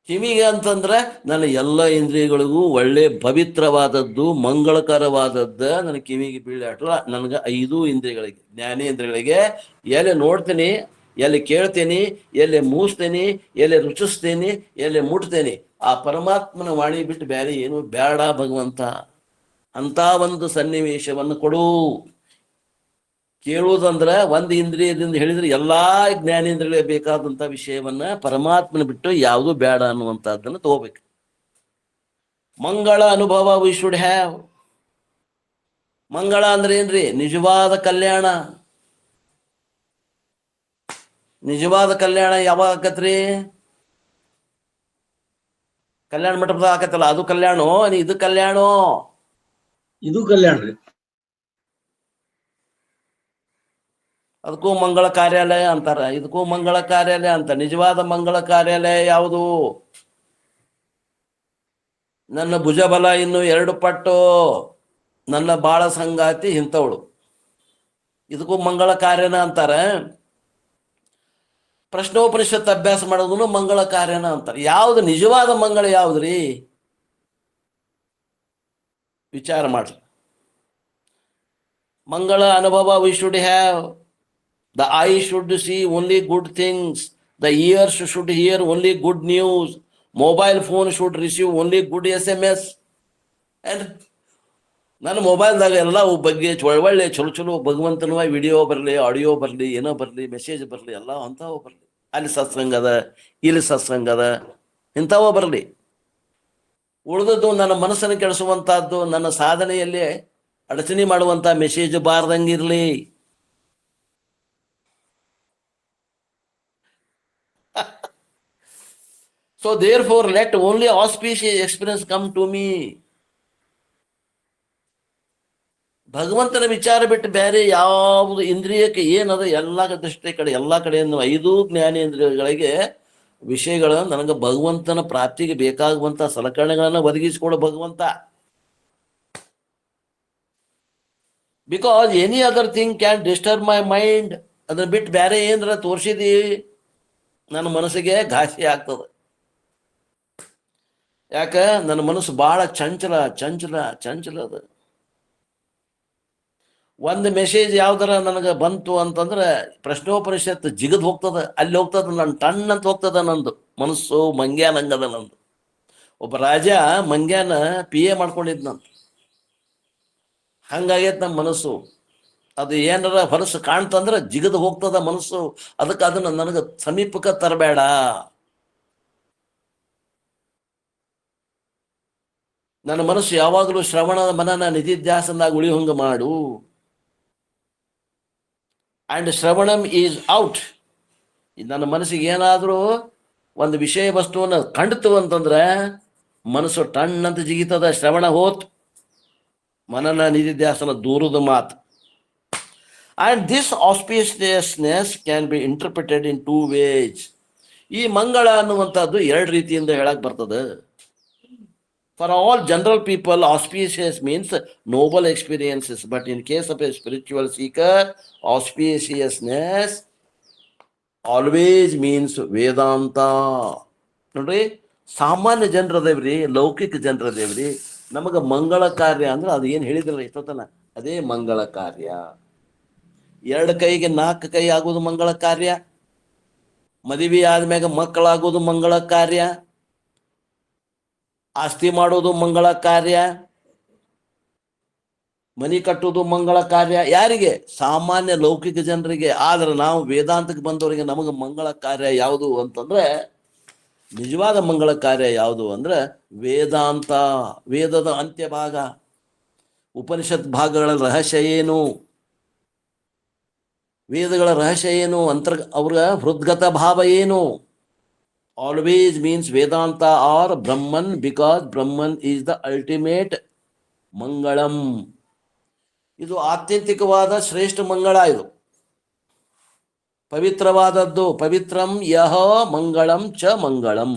ಕಿವಿಗೆ ಅಂತಂದ್ರೆ ನನ್ನ ಎಲ್ಲ ಇಂದ್ರಿಯಗಳಿಗೂ ಒಳ್ಳೆ ಪವಿತ್ರವಾದದ್ದು, ಮಂಗಳಕರವಾದದ್ದು ನನ್ನ ಕಿವಿಗೆ ಬೀಳಾಟಲ್ಲ. ನನಗೆ 5 ಇಂದ್ರಿಯಗಳಿಗೆ, ಜ್ಞಾನೇಂದ್ರಿಯಗಳಿಗೆ ಎಲ್ಲಿ ನೋಡ್ತೀನಿ, ಎಲ್ಲಿ ಕೇಳ್ತೀನಿ, ಎಲ್ಲಿ ಮೂಸ್ತೀನಿ, ಎಲ್ಲಿ ರುಚಿಸ್ತೀನಿ, ಎಲ್ಲಿ ಮುಟ್ತೇನೆ, ಆ ಪರಮಾತ್ಮನ ವಾಣಿ ಬಿಟ್ಟು ಬೇರೆ ಏನು ಬೇಡ ಭಗವಂತ. ಅಂತ ಒಂದು ಸನ್ನಿವೇಶವನ್ನು ಕೊಡು. ಕೇಳುವುದಂದ್ರೆ ಒಂದು ಇಂದ್ರಿಯದಿಂದ ಹೇಳಿದ್ರೆ ಎಲ್ಲಾ ಜ್ಞಾನೇಂದ್ರಿಯಗಳಿಗೆ ಬೇಕಾದಂತ ವಿಷಯವನ್ನ ಪರಮಾತ್ಮನ ಬಿಟ್ಟು ಯಾವುದು ಬೇಡ ಅನ್ನುವಂಥದ್ದನ್ನು ತಗೋಬೇಕು. ಮಂಗಳ ಅನುಭವ ವಿ ಶುಡ್ ಹ್ಯಾವ್. ಮಂಗಳ ಅಂದ್ರೆ ಏನ್ರಿ? ನಿಜವಾದ ಕಲ್ಯಾಣ. ನಿಜವಾದ ಕಲ್ಯಾಣ ಯಾವಾಗ ಆಕತ್ರಿ? ಕಲ್ಯಾಣ ಮಂಟಪದಾಗ ಆಕತ್ತಲ್ಲ, ಅದು ಕಲ್ಯಾಣ. ಇದು ಕಲ್ಯಾಣ, ಇದು ಕಲ್ಯಾಣ ರೀ. ಅದಕ್ಕೂ ಮಂಗಳ ಕಾರ್ಯಾಲಯ ಅಂತಾರ, ಇದಕ್ಕೂ ಮಂಗಳ ಕಾರ್ಯಾಲಯ ಅಂತ. ನಿಜವಾದ ಮಂಗಳ ಕಾರ್ಯಾಲಯ ಯಾವುದು? ನನ್ನ ಭುಜಬಲ ಇನ್ನು 2 ಪಟ್ಟು, ನನ್ನ ಬಾಳ ಸಂಗಾತಿ ಇಂಥವಳು, ಇದಕ್ಕೂ ಮಂಗಳ ಕಾರ್ಯನ ಅಂತಾರ. ಪ್ರಶ್ನೋಪನಿಷತ್ ಅಭ್ಯಾಸ ಮಾಡೋದನ್ನು ಮಂಗಳ ಕಾರ್ಯನ ಅಂತಾರೆ. ಯಾವ್ದು ನಿಜವಾದ ಮಂಗಳ ಯಾವ್ದ್ರಿ? ವಿಚಾರ ಮಾಡ್ರಿ. ಮಂಗಳ ಅನುಭವ we should have. The eye should see only good things. The ears should hear only good news. Mobile phone should receive only good SMS. And ನನ್ನ ಮೊಬೈಲ್ದಾಗ ಎಲ್ಲ ಬಗ್ಗೆ ಒಳ್ಳೆ ಚಲೋ ಚಲೋ ಭಗವಂತನ ವಿಡಿಯೋ ಬರಲಿ, ಆಡಿಯೋ ಬರಲಿ, ಏನೋ ಬರಲಿ, ಮೆಸೇಜ್ ಬರಲಿ, ಎಲ್ಲ ಅಂಥವು ಬರಲಿ. ಅಲ್ಲಿ ಸತ್ಸಂಗ ಅದ, ಇಲ್ಲಿ ಸತ್ಸಂಗ ಅದ, ಇಂಥವ ಬರಲಿ. ಉಳಿದದ್ದು ನನ್ನ ಮನಸ್ಸನ್ನು ಕೆಡಿಸುವಂತಹದ್ದು, ನನ್ನ ಸಾಧನೆಯಲ್ಲಿ ಅಡಚಣೆ ಮಾಡುವಂತ message ಬಾರ್ದಂಗಿರ್ಲಿ. So therefore let only auspicious experience come to me. ಭಗವಂತನ ವಿಚಾರ ಬಿಟ್ಟು ಬೇರೆ ಯಾವುದು ಇಂದ್ರಿಯಕ್ಕೆ ಏನದ ಎಲ್ಲ ದೃಷ್ಟಿ ಕಡೆ, ಎಲ್ಲ ಕಡೆಯನ್ನು 5 ಜ್ಞಾನೇಂದ್ರಿಯಗಳಿಗೆ ವಿಷಯಗಳ ನನಗೆ ಭಗವಂತನ ಪ್ರಾಪ್ತಿಗೆ ಬೇಕಾಗುವಂತ ಸಲಕರಣೆಗಳನ್ನ ಒದಗಿಸಿಕೊಡ ಭಗವಂತ. Because any other thing can disturb my mind. ಅದನ್ನ ಬಿಟ್ಟು ಬೇರೆ ಏನಾರ ತೋರಿಸಿದಿ ನನ್ನ ಮನಸ್ಸಿಗೆ ಘಾಸಿ ಆಗ್ತದೆ. ಯಾಕ ನನ್ನ ಮನಸ್ಸು ಬಹಳ ಚಂಚಲ ಚಂಚಲ ಚಂಚಲ ಅದ. ಒಂದು ಮೆಸೇಜ್ ಯಾವ್ದಾರ ನನಗೆ ಬಂತು ಅಂತಂದ್ರೆ ಪ್ರಶ್ನೋಪನಿಷತ್ ಜಿಗದ್ ಹೋಗ್ತದ, ಅಲ್ಲಿ ಹೋಗ್ತದ, ನನ್ನ ಟಣ್ ಅಂತ ಹೋಗ್ತದ. ನಂದು ಮನಸ್ಸು ಮಂಗ್ಯಾನ ಹಂಗದ. ನಂದು ಒಬ್ಬ ರಾಜ ಮಂಗ್ಯಾನ PA ಮಾಡ್ಕೊಂಡಿದ್ನಂತ. ಹಂಗಾಗೈತೆ ನಮ್ಮ ಮನಸ್ಸು. ಅದು ಏನಾರ ಹೊಲಸು ಕಾಣ್ತಂದ್ರೆ ಜಿಗದ್ ಹೋಗ್ತದ ಮನಸ್ಸು. ಅದಕ್ಕೆ ಅದನ್ನ ನನಗೆ ಸಮೀಪಕ್ಕೆ ತರಬೇಡ. ನನ್ನ ಮನಸ್ಸು ಯಾವಾಗಲೂ ಶ್ರವಣ ಮನನ ನಿಧಿಧ್ಯಾಸನದಾಗ ಉಳಿಯುವಂಗ ಮಾಡು. ಅಂಡ್ ಶ್ರವಣಂ ಈಸ್ ಔಟ್. ನನ್ನ ಮನಸ್ಸಿಗೆ ಏನಾದರೂ ಒಂದು ವಿಷಯ ವಸ್ತುವನ್ನು ಕಂಡ್ತು ಅಂತಂದ್ರೆ ಮನಸ್ಸು ಟಣ್ಣಂತ ಜಿಗಿತದ. ಶ್ರವಣ ಹೋತ್, ಮನನ ನಿಧಿಧ್ಯಾಸನ ದೂರದ ಮಾತು. And this auspiciousness can be interpreted in 2 ways. ಈ ಮಂಗಳ ಅನ್ನುವಂಥದ್ದು 2 ರೀತಿಯಿಂದ ಹೇಳಕ್ ಬರ್ತದೆ. For all general people, auspicious means noble experiences. But in case of a spiritual seeker, auspiciousness always means Vedanta. ನೋಡ್ರಿ, ಸಾಮಾನ್ಯ ಜನರದೇವ್ರಿ, ಲೌಕಿಕ ಜನರದೇವ್ರಿ, ನಮಗೆ ಮಂಗಳ ಕಾರ್ಯ ಅಂದ್ರೆ ಅದು ಏನು ಹೇಳಿದ್ರಲ್ಲ ಇಷ್ಟೊತ್ತನ, ಅದೇ ಮಂಗಳ ಕಾರ್ಯ. 2 ಕೈಗೆ 4 ಕೈ ಆಗೋದು ಮಂಗಳ ಕಾರ್ಯ. ಮದುವೆ ಆದ್ಮ್ಯಾಗ ಮಕ್ಕಳಾಗೋದು ಮಂಗಳ ಕಾರ್ಯ. ಆಸ್ತಿ ಮಾಡೋದು ಮಂಗಳ ಕಾರ್ಯ. ಮನಿ ಕಟ್ಟುವುದು ಮಂಗಳ ಕಾರ್ಯ. ಯಾರಿಗೆ? ಸಾಮಾನ್ಯ ಲೌಕಿಕ ಜನರಿಗೆ. ಆದ್ರೆ ನಾವು ವೇದಾಂತಕ್ಕೆ ಬಂದವರಿಗೆ ನಮಗೆ ಮಂಗಳ ಕಾರ್ಯ ಯಾವುದು ಅಂತಂದ್ರೆ, ನಿಜವಾದ ಮಂಗಳ ಕಾರ್ಯ ಯಾವುದು ಅಂದ್ರೆ ವೇದಾಂತ. ವೇದದ ಅಂತ್ಯ ಭಾಗ, ಉಪನಿಷತ್ ಭಾಗಗಳ ರಹಸ್ಯ ಏನು, ವೇದಗಳ ರಹಸ್ಯ ಏನು, ಅವ್ರ ಹೃದ್ಗತ ಭಾವ ಏನು. Always means Vedanta or Brahman, because Brahman is the ultimate Mangalam. ಇದು ಆತ್ಯಂತಿಕವಾದ ಶ್ರೇಷ್ಠ ಮಂಗಳ. ಇದು ಪವಿತ್ರವಾದದ್ದು. ಪವಿತ್ರಂ ಯಹ ಮಂಗಳಂ ಚ ಮಂಗಳಂ.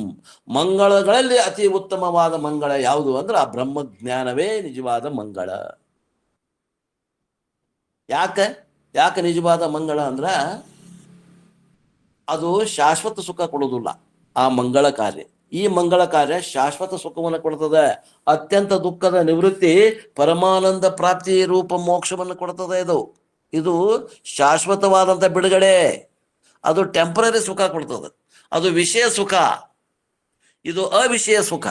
ಮಂಗಳಗಳಲ್ಲಿ ಅತಿ ಉತ್ತಮವಾದ ಮಂಗಳ ಯಾವುದು ಅಂದ್ರೆ ಆ ಬ್ರಹ್ಮಜ್ಞಾನವೇ ನಿಜವಾದ ಮಂಗಳ. ಯಾಕೆ ನಿಜವಾದ ಮಂಗಳ ಅಂದ್ರ ಅದು ಶಾಶ್ವತ ಸುಖ ಕೊಡೋದಿಲ್ಲ ಆ ಮಂಗಳ ಕಾರ್ಯ. ಈ ಮಂಗಳ ಕಾರ್ಯ ಶಾಶ್ವತ ಸುಖವನ್ನು ಕೊಡ್ತದೆ. ಅತ್ಯಂತ ದುಃಖದ ನಿವೃತ್ತಿ, ಪರಮಾನಂದ ಪ್ರಾಪ್ತಿ ರೂಪ ಮೋಕ್ಷವನ್ನು ಕೊಡ್ತದೆ. ಇದು ಶಾಶ್ವತವಾದಂಥ ಬಿಡುಗಡೆ. ಅದು ಟೆಂಪರರಿ ಸುಖ ಕೊಡ್ತದೆ. ಅದು ವಿಷಯ ಸುಖ, ಇದು ಅವಿಷಯ ಸುಖ.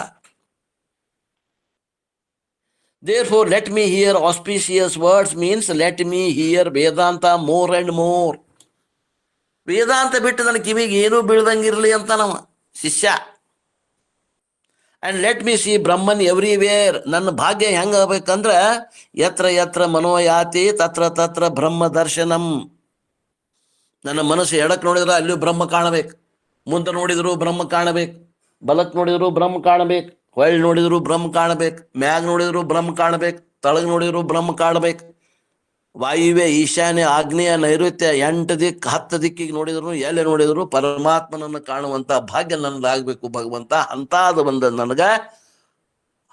Therefore, let me hear auspicious words means let me hear Vedanta more and more. ವೇದಾಂತ ಬಿಟ್ಟು ನನ್ನ ಕಿವಿಗೆ ಏನೂ ಬೀಳ್ದಂಗಿರ್ಲಿ ಅಂತ ನಮ್ಮ ಶಿಷ್ಯ. And let me see Brahman everywhere. ನನ್ನ ಭಾಗ್ಯ ಹೆಂಗ ಆಗ್ಬೇಕಂದ್ರ ಯತ್ರ ಯತ್ರ ಮನೋಯಾತಿ ತತ್ರ ತತ್ರ ಬ್ರಹ್ಮ ದರ್ಶನಂ. ನನ್ನ ಮನಸ್ಸು ಎಡಕ್ಕೆ ನೋಡಿದ್ರೆ ಅಲ್ಲಿಯೂ ಬ್ರಹ್ಮ ಕಾಣಬೇಕು, ಮುಂದೆ ನೋಡಿದ್ರು ಬ್ರಹ್ಮ ಕಾಣಬೇಕು, ಬಲಕ್ಕೆ ನೋಡಿದ್ರು ಬ್ರಹ್ಮ ಕಾಣಬೇಕು, ಹೊಳ್ಳಿ ನೋಡಿದ್ರು ಬ್ರಹ್ಮ ಕಾಣಬೇಕು, ಮ್ಯಾಗ ನೋಡಿದ್ರು ಬ್ರಹ್ಮ ಕಾಣಬೇಕು, ತಳಗ್ ನೋಡಿದ್ರು ಬ್ರಹ್ಮ ಕಾಣಬೇಕು. ವಾಯುವ್ಯ ಈಶಾನ್ಯ ಆಗ್ನೇಯ ನೈಋತ್ಯ 8 ದಿಕ್ಕು 10 ದಿಕ್ಕಿಗೆ ನೋಡಿದ್ರು ಎಲ್ಲಿ ನೋಡಿದ್ರು ಪರಮಾತ್ಮನನ್ನು ಕಾಣುವಂತ ಭಾಗ್ಯ ನನ್ನದಾಗಬೇಕು ಭಗವಂತ. ಅಂತಾದ ಒಂದು ನನಗ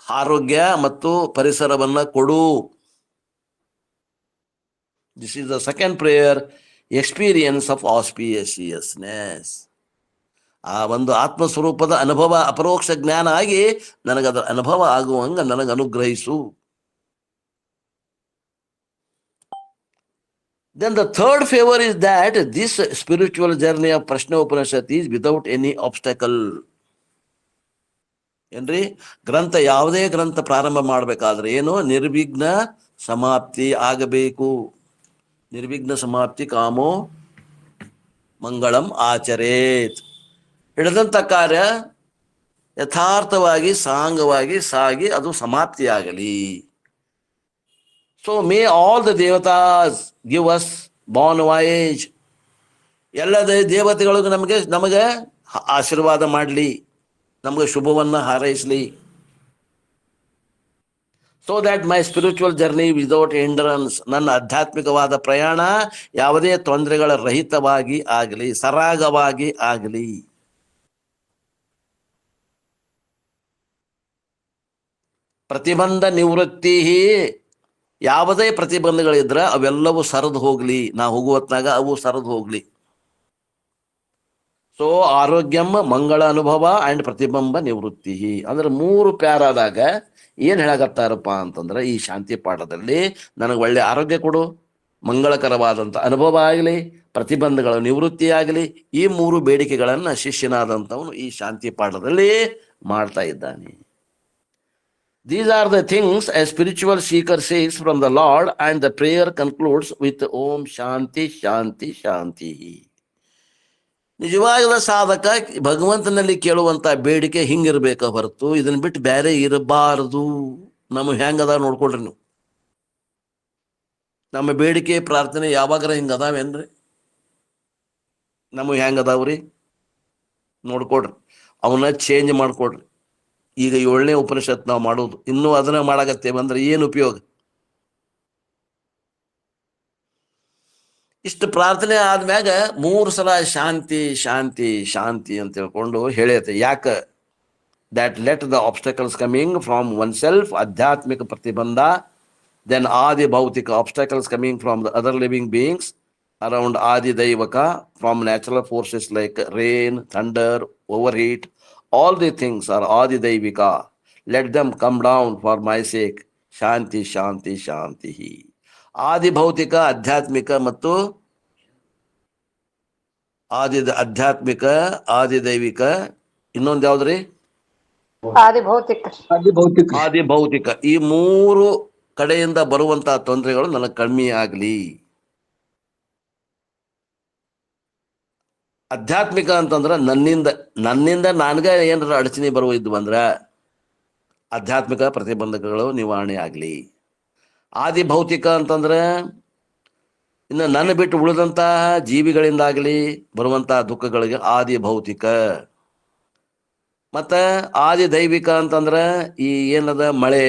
ಆರೋಗ್ಯ ಮತ್ತು ಪರಿಸರವನ್ನ ಕೊಡು. This is the second prayer, experience of auspiciousness. ಆ ಒಂದು ಆತ್ಮಸ್ವರೂಪದ ಅನುಭವ, ಅಪರೋಕ್ಷ ಜ್ಞಾನ ಆಗಿ ನನಗದರ ಅನುಭವ ಆಗುವಂಗ ನನಗೆ ಅನುಗ್ರಹಿಸು. Then the third favor is that this spiritual journey of Prashna Upanishad is without any obstacle. ಏನ್ರಿ, ಗ್ರಂಥ ಯಾವುದೇ ಗ್ರಂಥ ಪ್ರಾರಂಭ ಮಾಡಬೇಕಾದ್ರೆ ಏನು, ನಿರ್ವಿಘ್ನ ಸಮಾಪ್ತಿ ಆಗಬೇಕು. ನಿರ್ವಿಘ್ನ ಸಮಾಪ್ತಿ ಕಾಮೋ ಮಂಗಳಂ ಆಚರೇತ್. ಹಿಡಿದಂಥ ಕಾರ್ಯ ಯಥಾರ್ಥವಾಗಿ ಸಾಂಗವಾಗಿ ಸಾಗಿ ಅದು ಸಮಾಪ್ತಿಯಾಗಲಿ. ಸೊ ಮೇ ಆಲ್ ದ ದೇವತಾಸ್ ಗಿವ್ ಅಸ್ ಬಾನ್ ವಾಯೇಜ್. ಎಲ್ಲ ದೇವತೆಗಳಿಗೂ ನಮಗೆ ಆಶೀರ್ವಾದ ಮಾಡಲಿ, ನಮಗೆ ಶುಭವನ್ನು ಹಾರೈಸಲಿ. So that my spiritual journey without hindrance, ನನ್ನ ಆಧ್ಯಾತ್ಮಿಕವಾದ ಪ್ರಯಾಣ ಯಾವುದೇ ತೊಂದರೆಗಳ ರಹಿತವಾಗಿ ಆಗಲಿ, ಸರಾಗವಾಗಿ ಆಗಲಿ. ಪ್ರತಿಬಂಧ ನಿವೃತ್ತಿ, ಯಾವುದೇ ಪ್ರತಿಬಂಧಗಳಿದ್ರೆ ಅವೆಲ್ಲವೂ ಸರಿದು ಹೋಗ್ಲಿ, ನಾ ಹೋಗುವತ್ನಾಗ ಅವು ಸರಿದು ಹೋಗ್ಲಿ. ಸೊ ಆರೋಗ್ಯಂ ಮಂಗಳ ಅನುಭವ ಆ್ಯಂಡ್ ಪ್ರತಿಬಂಧ ನಿವೃತ್ತಿ ಅಂದ್ರೆ 3 ಪ್ಯಾರಾದಾಗ ಏನು ಹೇಳಕತ್ತಾರಪ್ಪ ಅಂತಂದ್ರೆ, ಈ ಶಾಂತಿ ಪಾಠದಲ್ಲಿ ನನಗೆ ಒಳ್ಳೆ ಆರೋಗ್ಯ ಕೊಡು, ಮಂಗಳಕರವಾದಂಥ ಅನುಭವ ಆಗಲಿ, ಪ್ರತಿಬಂಧಗಳ ನಿವೃತ್ತಿ ಆಗಲಿ, ಈ 3 ಬೇಡಿಕೆಗಳನ್ನು ಶಿಷ್ಯನಾದಂಥವನು ಈ ಶಾಂತಿ ಪಾಠದಲ್ಲಿ ಮಾಡ್ತಾ ಇದ್ದಾನೆ. These are the things a spiritual seeker seeks from the Lord, and the prayer concludes with Om Shanti Shanti Shanti. ನಿಜವಾದ ಸಾಧಕ ಭಗವಂತನಲ್ಲಿ ಕೇಳುವಂಥ ಬೇಡಿಕೆ ಹಿಂಗಿರ್ಬೇಕ ಹೊರತು ಇದನ್ನ ಬಿಟ್ಟು ಬೇರೆ ಇರಬಾರದು. ನಮ್ಮ ಹೆಂಗದ ನೋಡ್ಕೊಳ್ರಿ ನೀವು, ನಮ್ಮ ಬೇಡಿಕೆ ಪ್ರಾರ್ಥನೆ ಯಾವಾಗಾರ ಹಿಂಗೆ ಅದಾವೇನ್ರಿ? ನಮಗೆ ಹೆಂಗದಾವ್ರಿ ನೋಡ್ಕೊಡ್ರಿ, ಅವನ್ನ ಚೇಂಜ್ ಮಾಡ್ಕೊಡ್ರಿ. ಈಗ 7ನೇ ಉಪನಿಷತ್ ನಾವು ಮಾಡೋದು, ಇನ್ನೂ ಅದನ್ನ ಮಾಡಾಕತ್ತೇವೆ ಅಂದ್ರೆ ಏನು ಉಪಯೋಗ? ಇಷ್ಟು ಪ್ರಾರ್ಥನೆ ಆದ್ಮ್ಯಾಗ 3 ಸಲ ಶಾಂತಿ ಶಾಂತಿ ಶಾಂತಿ ಅಂತ ಹೇಳ್ಕೊಂಡು ಹೇಳೈತೆ. ಯಾಕೆ? that let the obstacles coming from oneself, adhyatmika pratibandha, then adi bhautika obstacles coming from the other living beings around adi daivaka, from natural forces like rain, thunder, overheat, all the things are adi daivika, let them come down for my sake. Shanti shanti shanti. ಆದಿ ಭೌತಿಕ, ಆಧ್ಯಾತ್ಮಿಕ ಮತ್ತು ಆಧ್ಯಾತ್ಮಿಕ, ಆದಿ ದೈವಿಕ, ಇನ್ನೊಂದು ಯಾವ್ದ್ರಿ? ಆದಿ ಭೌತಿಕ. ಈ 3 ಕಡೆಯಿಂದ ಬರುವಂತಹ ತೊಂದರೆಗಳು ನನಗೆ ಕಡಿಮೆ ಆಗಲಿ. ಆಧ್ಯಾತ್ಮಿಕ ಅಂತಂದ್ರೆ ನನ್ನಿಂದ ನನಗೆ ಏನಾರ ಅಡಚಣೆ ಬರುವ ಇದ್ವು ಅಂದ್ರೆ ಆಧ್ಯಾತ್ಮಿಕ ಪ್ರತಿಬಂಧಕಗಳು ನಿವಾರಣೆ ಆಗಲಿ. ಆದಿ ಭೌತಿಕ ಅಂತಂದ್ರೆ ಇನ್ನು ನನ್ನ ಬಿಟ್ಟು ಉಳಿದಂತಹ ಜೀವಿಗಳಿಂದಾಗಲಿ ಬರುವಂತಹ ದುಃಖಗಳಿಗೆ ಆದಿ ಭೌತಿಕ. ಮತ್ತು ಆದಿ ದೈವಿಕ ಅಂತಂದ್ರೆ ಈ ಏನದ ಮಳೆ,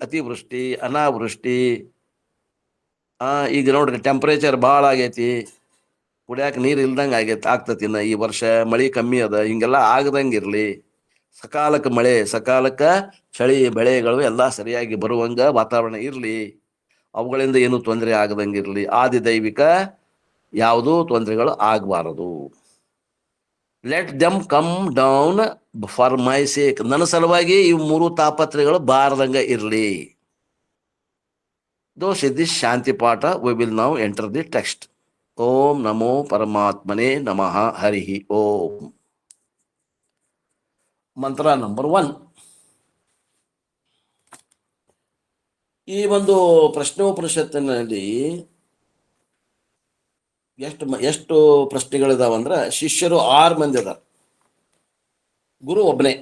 ಅತಿವೃಷ್ಟಿ, ಅನಾವೃಷ್ಟಿ, ಈಗ ನೋಡ್ರಿ ಟೆಂಪ್ರೇಚರ್ ಭಾಳ ಆಗೈತಿ, ಕುಡಿಯಾಕ ನೀರು ಇಲ್ದಂಗೆ ಆಗ್ತತಿ. ಇನ್ನು ಈ ವರ್ಷ ಮಳೆ ಕಮ್ಮಿ ಅದ, ಹಿಂಗೆಲ್ಲ ಆಗದಂಗೆ ಇರಲಿ. ಸಕಾಲಕ್ಕೆ ಮಳೆ, ಸಕಾಲಕ್ಕೆ ಚಳಿ, ಬೆಳೆಗಳು ಎಲ್ಲ ಸರಿಯಾಗಿ ಬರುವಂಗ ವಾತಾವರಣ ಇರಲಿ, ಅವುಗಳಿಂದ ಏನು ತೊಂದರೆ ಆಗದಂಗೆ ಇರಲಿ. ಆದಿ ದೈವಿಕ ಯಾವುದೂ ತೊಂದರೆಗಳು ಆಗಬಾರದು. Let them come down for my sake, ನನ್ನ ಸಲುವಾಗಿ ಈ 3 ತಾಪತ್ರೆಗಳು ಬಾರದಂಗೆ ಇರಲಿ. ದೋಸ್ ಇಸ್ ದಿಸ್ ಶಾಂತಿ ಪಾಠ. We will now enter the text. ಓಂ ನಮೋ ಪರಮಾತ್ಮನೇ ನಮಃ. ಹರಿ ಓಂ. ಮಂತ್ರ ನಂಬರ್ 1. ಈ ಒಂದು ಪ್ರಶ್ನೋಪನಿಷತ್ತಿನಲ್ಲಿ ಎಷ್ಟು ಪ್ರಶ್ನೆಗಳಿದಾವಂದ್ರೆ, ಶಿಷ್ಯರು 6 ಮಂದಿ ಅದಾರ, ಗುರು ಒಬ್ಬನೇ.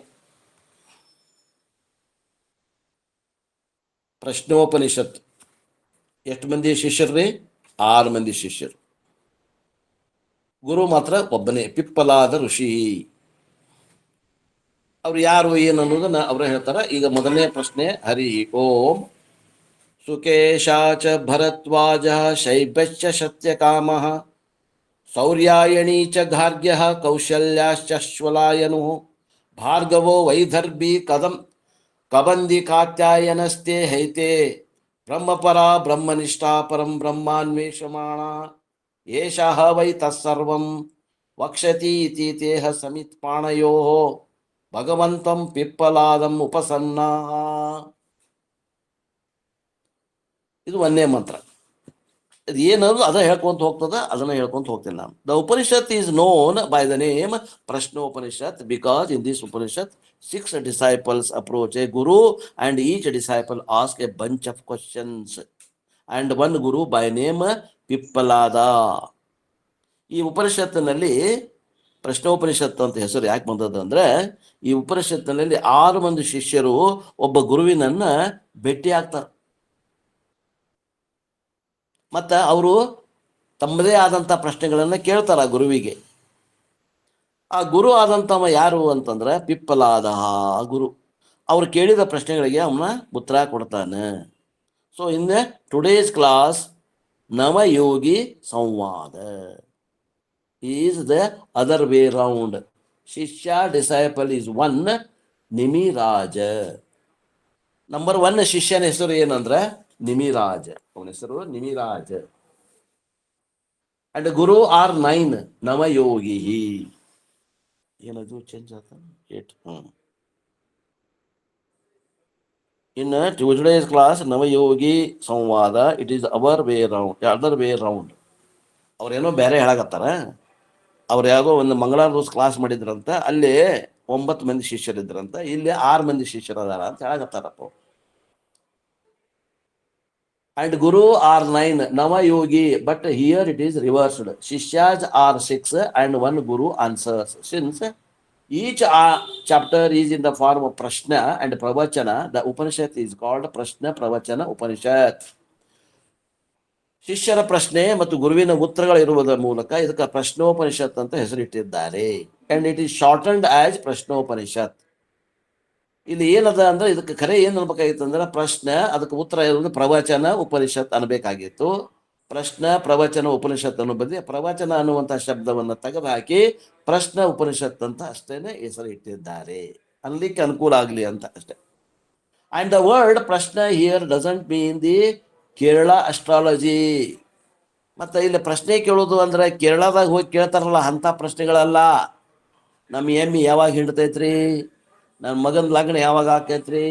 ಪ್ರಶ್ನೋಪನಿಷತ್ ಎಷ್ಟು ಮಂದಿ ಶಿಷ್ಯರ್ರಿ? 6 ಮಂದಿ ಶಿಷ್ಯರು. ಗುರು ಮಾತ್ರ ಒಬ್ಬನೇ, ಪಿಪ್ಪಲಾದ ಋಷಿ. ಅವ್ರು ಯಾರು ಏನು ಅನ್ನೋದನ್ನ ಅವ್ರ ಹೇಳ್ತಾರ. ಈಗ ಮೊದಲನೇ ಪ್ರಶ್ನೆ. ಹರಿ ಓಂ. ಸುಕೇಶಾಚ ಭರದ್ವಾಜ ಶೈಬ್ಯಶ್ಚ ಸತ್ಯಕಾಮಃ ಸೌರ್ಯಾಯಣೀ ಚ ಗಾರ್ಗ್ಯಃ ಕೌಶಲ್ಯಾಶ್ಚಾಶ್ವಲಾಯನು ಭಾರ್ಗವೋ ವೈದರ್ಭಿ ಕಬಂದಿ ಕಾತ್ಯಾಯನಸ್ತೆ ಹೈತೆ ಬ್ರಹ್ಮಪರಾ ಬ್ರಹ್ಮನಿಷ್ಠಾ ಪರಂ ಬ್ರಹ್ಮಾನ್ವೇಷಮಾಣ ಏಷಃ ವೈ ತತ್ಸರ್ವಂ ವಕ್ಷತಿ ಇತಿ ತೇಹ ಸಮಿತ್ಪಾಣಯೋಃ ಭಗವಂತಂ ಪಿಪ್ಪಲಾದಂ ಉಪಸನ್ನಃ. ಇದು 1ನೇ ಮಂತ್ರ. ಏನದು ಅದ ಹೇಳ್ಕೊಂತ ಹೋಗ್ತದ, ಅದನ್ನ ಹೇಳ್ಕೊಂತ ಹೋಗ್ತೀನಿ ನಾನು. The Upanishad is known by the name Prashnopanishad because in this Upanishad 6 disciples approach a guru and each disciple ask a bunch of questions and one guru by name Pippalada. ಈ ಉಪನಿಷತ್ತಿನಲ್ಲಿ ಪ್ರಶ್ನೋಪನಿಷತ್ತು ಅಂತ ಹೆಸರು ಯಾಕೆ ಬಂದದ್ದು ಅಂದ್ರೆ, ಈ ಉಪನಿಷತ್ತಿನಲ್ಲಿ 6 ಮಂದಿ ಶಿಷ್ಯರು ಒಬ್ಬ ಗುರುವಿನನ್ನ ಭೇಟಿ ಆಗ್ತಾರೆ. ಮತ್ತು ಅವರು ತಮ್ಮದೇ ಆದಂಥ ಪ್ರಶ್ನೆಗಳನ್ನು ಕೇಳ್ತಾರೆ ಆ ಗುರುವಿಗೆ. ಆ ಗುರು ಆದಂಥವ ಯಾರು ಅಂತಂದ್ರೆ ಪಿಪ್ಪಲಾದ ಗುರು. ಅವ್ರು ಕೇಳಿದ ಪ್ರಶ್ನೆಗಳಿಗೆ ಅವನ ಉತ್ತರ ಕೊಡ್ತಾನೆ. ಸೊ ಇನ್ ಟುಡೇಸ್ ಕ್ಲಾಸ್ ನವಯೋಗಿ ಸಂವಾದ is the other way round. ಶಿಷ್ಯ ಡಿಸೈಪಲ್ ಈಸ್ 1 ನಿಮಿರಾಜ. ನಂಬರ್ 1 ಶಿಷ್ಯನ ಹೆಸರು ಏನಂದ್ರೆ ನಿಮಿರಾಜ. ಅವನ ಹೆಸರು ನಿಮಿರಾಜ. And Guru R 9 ನವಯೋಗಿ. ಏನದು ಚೇಂಜ್ ಆತ 8. ಇನ್ ಟುಡೇಸ್ ಕ್ಲಾಸ್ ನವಯೋಗಿ ಸಂವಾದ it is other way round, other way round. ಅವ್ರೇನೋ ಬೇರೆ ಹೇಳಕತ್ತಾರ. ಅವ್ರು ಯಾವುದೋ ಒಂದು ಮಂಗಳವಾರ ದಿವಸ ಕ್ಲಾಸ್ ಮಾಡಿದ್ರಂತ, ಅಲ್ಲಿ 9 ಮಂದಿ ಶಿಷ್ಯರಿದ್ರಂತ, ಇಲ್ಲಿ 6 ಮಂದಿ ಶಿಷ್ಯರದಾರ ಅಂತ ಹೇಳಕತ್ತಾರಪ್ಪ. And Guru are 9 Navayogi, but here it is reversed. Shishyas are 6 and 1 Guru answers. Since each chapter is in the form of Prashna and Pravachana, the Upanishad is called Prashna Pravachana Upanishad. ಶಿಷ್ಯರ ಪ್ರಶ್ನೆ ಮತ್ತು ಗುರುವಿನ ಉತ್ತರಗಳು ಇರುವುದರ ಮೂಲಕ ಇದಕ್ಕೆ ಪ್ರಶ್ನೋಪನಿಷತ್ ಅಂತ ಹೆಸರಿಟ್ಟಿದ್ದಾರೆ. And it is shortened as Prashnopanishad. ಇಲ್ಲಿ ಏನದ ಅಂದ್ರೆ ಇದಕ್ಕೆ ಖರೆ ಏನ್ ಅನ್ಬೇಕಾಗಿತ್ತು ಅಂದ್ರೆ ಪ್ರಶ್ನೆ, ಅದಕ್ಕೆ ಉತ್ತರ ಇರೋದು ಪ್ರವಚನ ಉಪನಿಷತ್ ಅನ್ಬೇಕಾಗಿತ್ತು. ಪ್ರಶ್ನ ಪ್ರವಚನ ಉಪನಿಷತ್ ಅನ್ನೋ ಬದಲಿ ಪ್ರವಚನ ಅನ್ನುವಂತಹ ಶಬ್ದವನ್ನು ತೆಗೆದುಹಾಕಿ ಪ್ರಶ್ನ ಉಪನಿಷತ್ ಅಂತ ಅಷ್ಟೇನೆ ಹೆಸರು ಇಟ್ಟಿದ್ದಾರೆ, ಅನ್ಲಿಕ್ಕೆ ಅನುಕೂಲ ಆಗಲಿ ಅಂತ ಅಷ್ಟೇ. And the word Prashna here doesn't mean the Kerala astrology. ಮತ್ತು ಇಲ್ಲಿ ಪ್ರಶ್ನೆ ಕೇಳೋದು ಅಂದ್ರೆ ಕೇರಳದಾಗ ಹೋಗಿ ಕೇಳ್ತಾರಲ್ಲ ಅಂಥ ಪ್ರಶ್ನೆಗಳಲ್ಲ. ನಮ್ಮ ಎಮ್ಮಿ ಯಾವಾಗ ಹಿಂಡ್ತೈತ್ರಿ, ನನ್ನ ಮಗನ ಲಗ್ನ ಯಾವಾಗ ಆಕೈತ್ರಿ,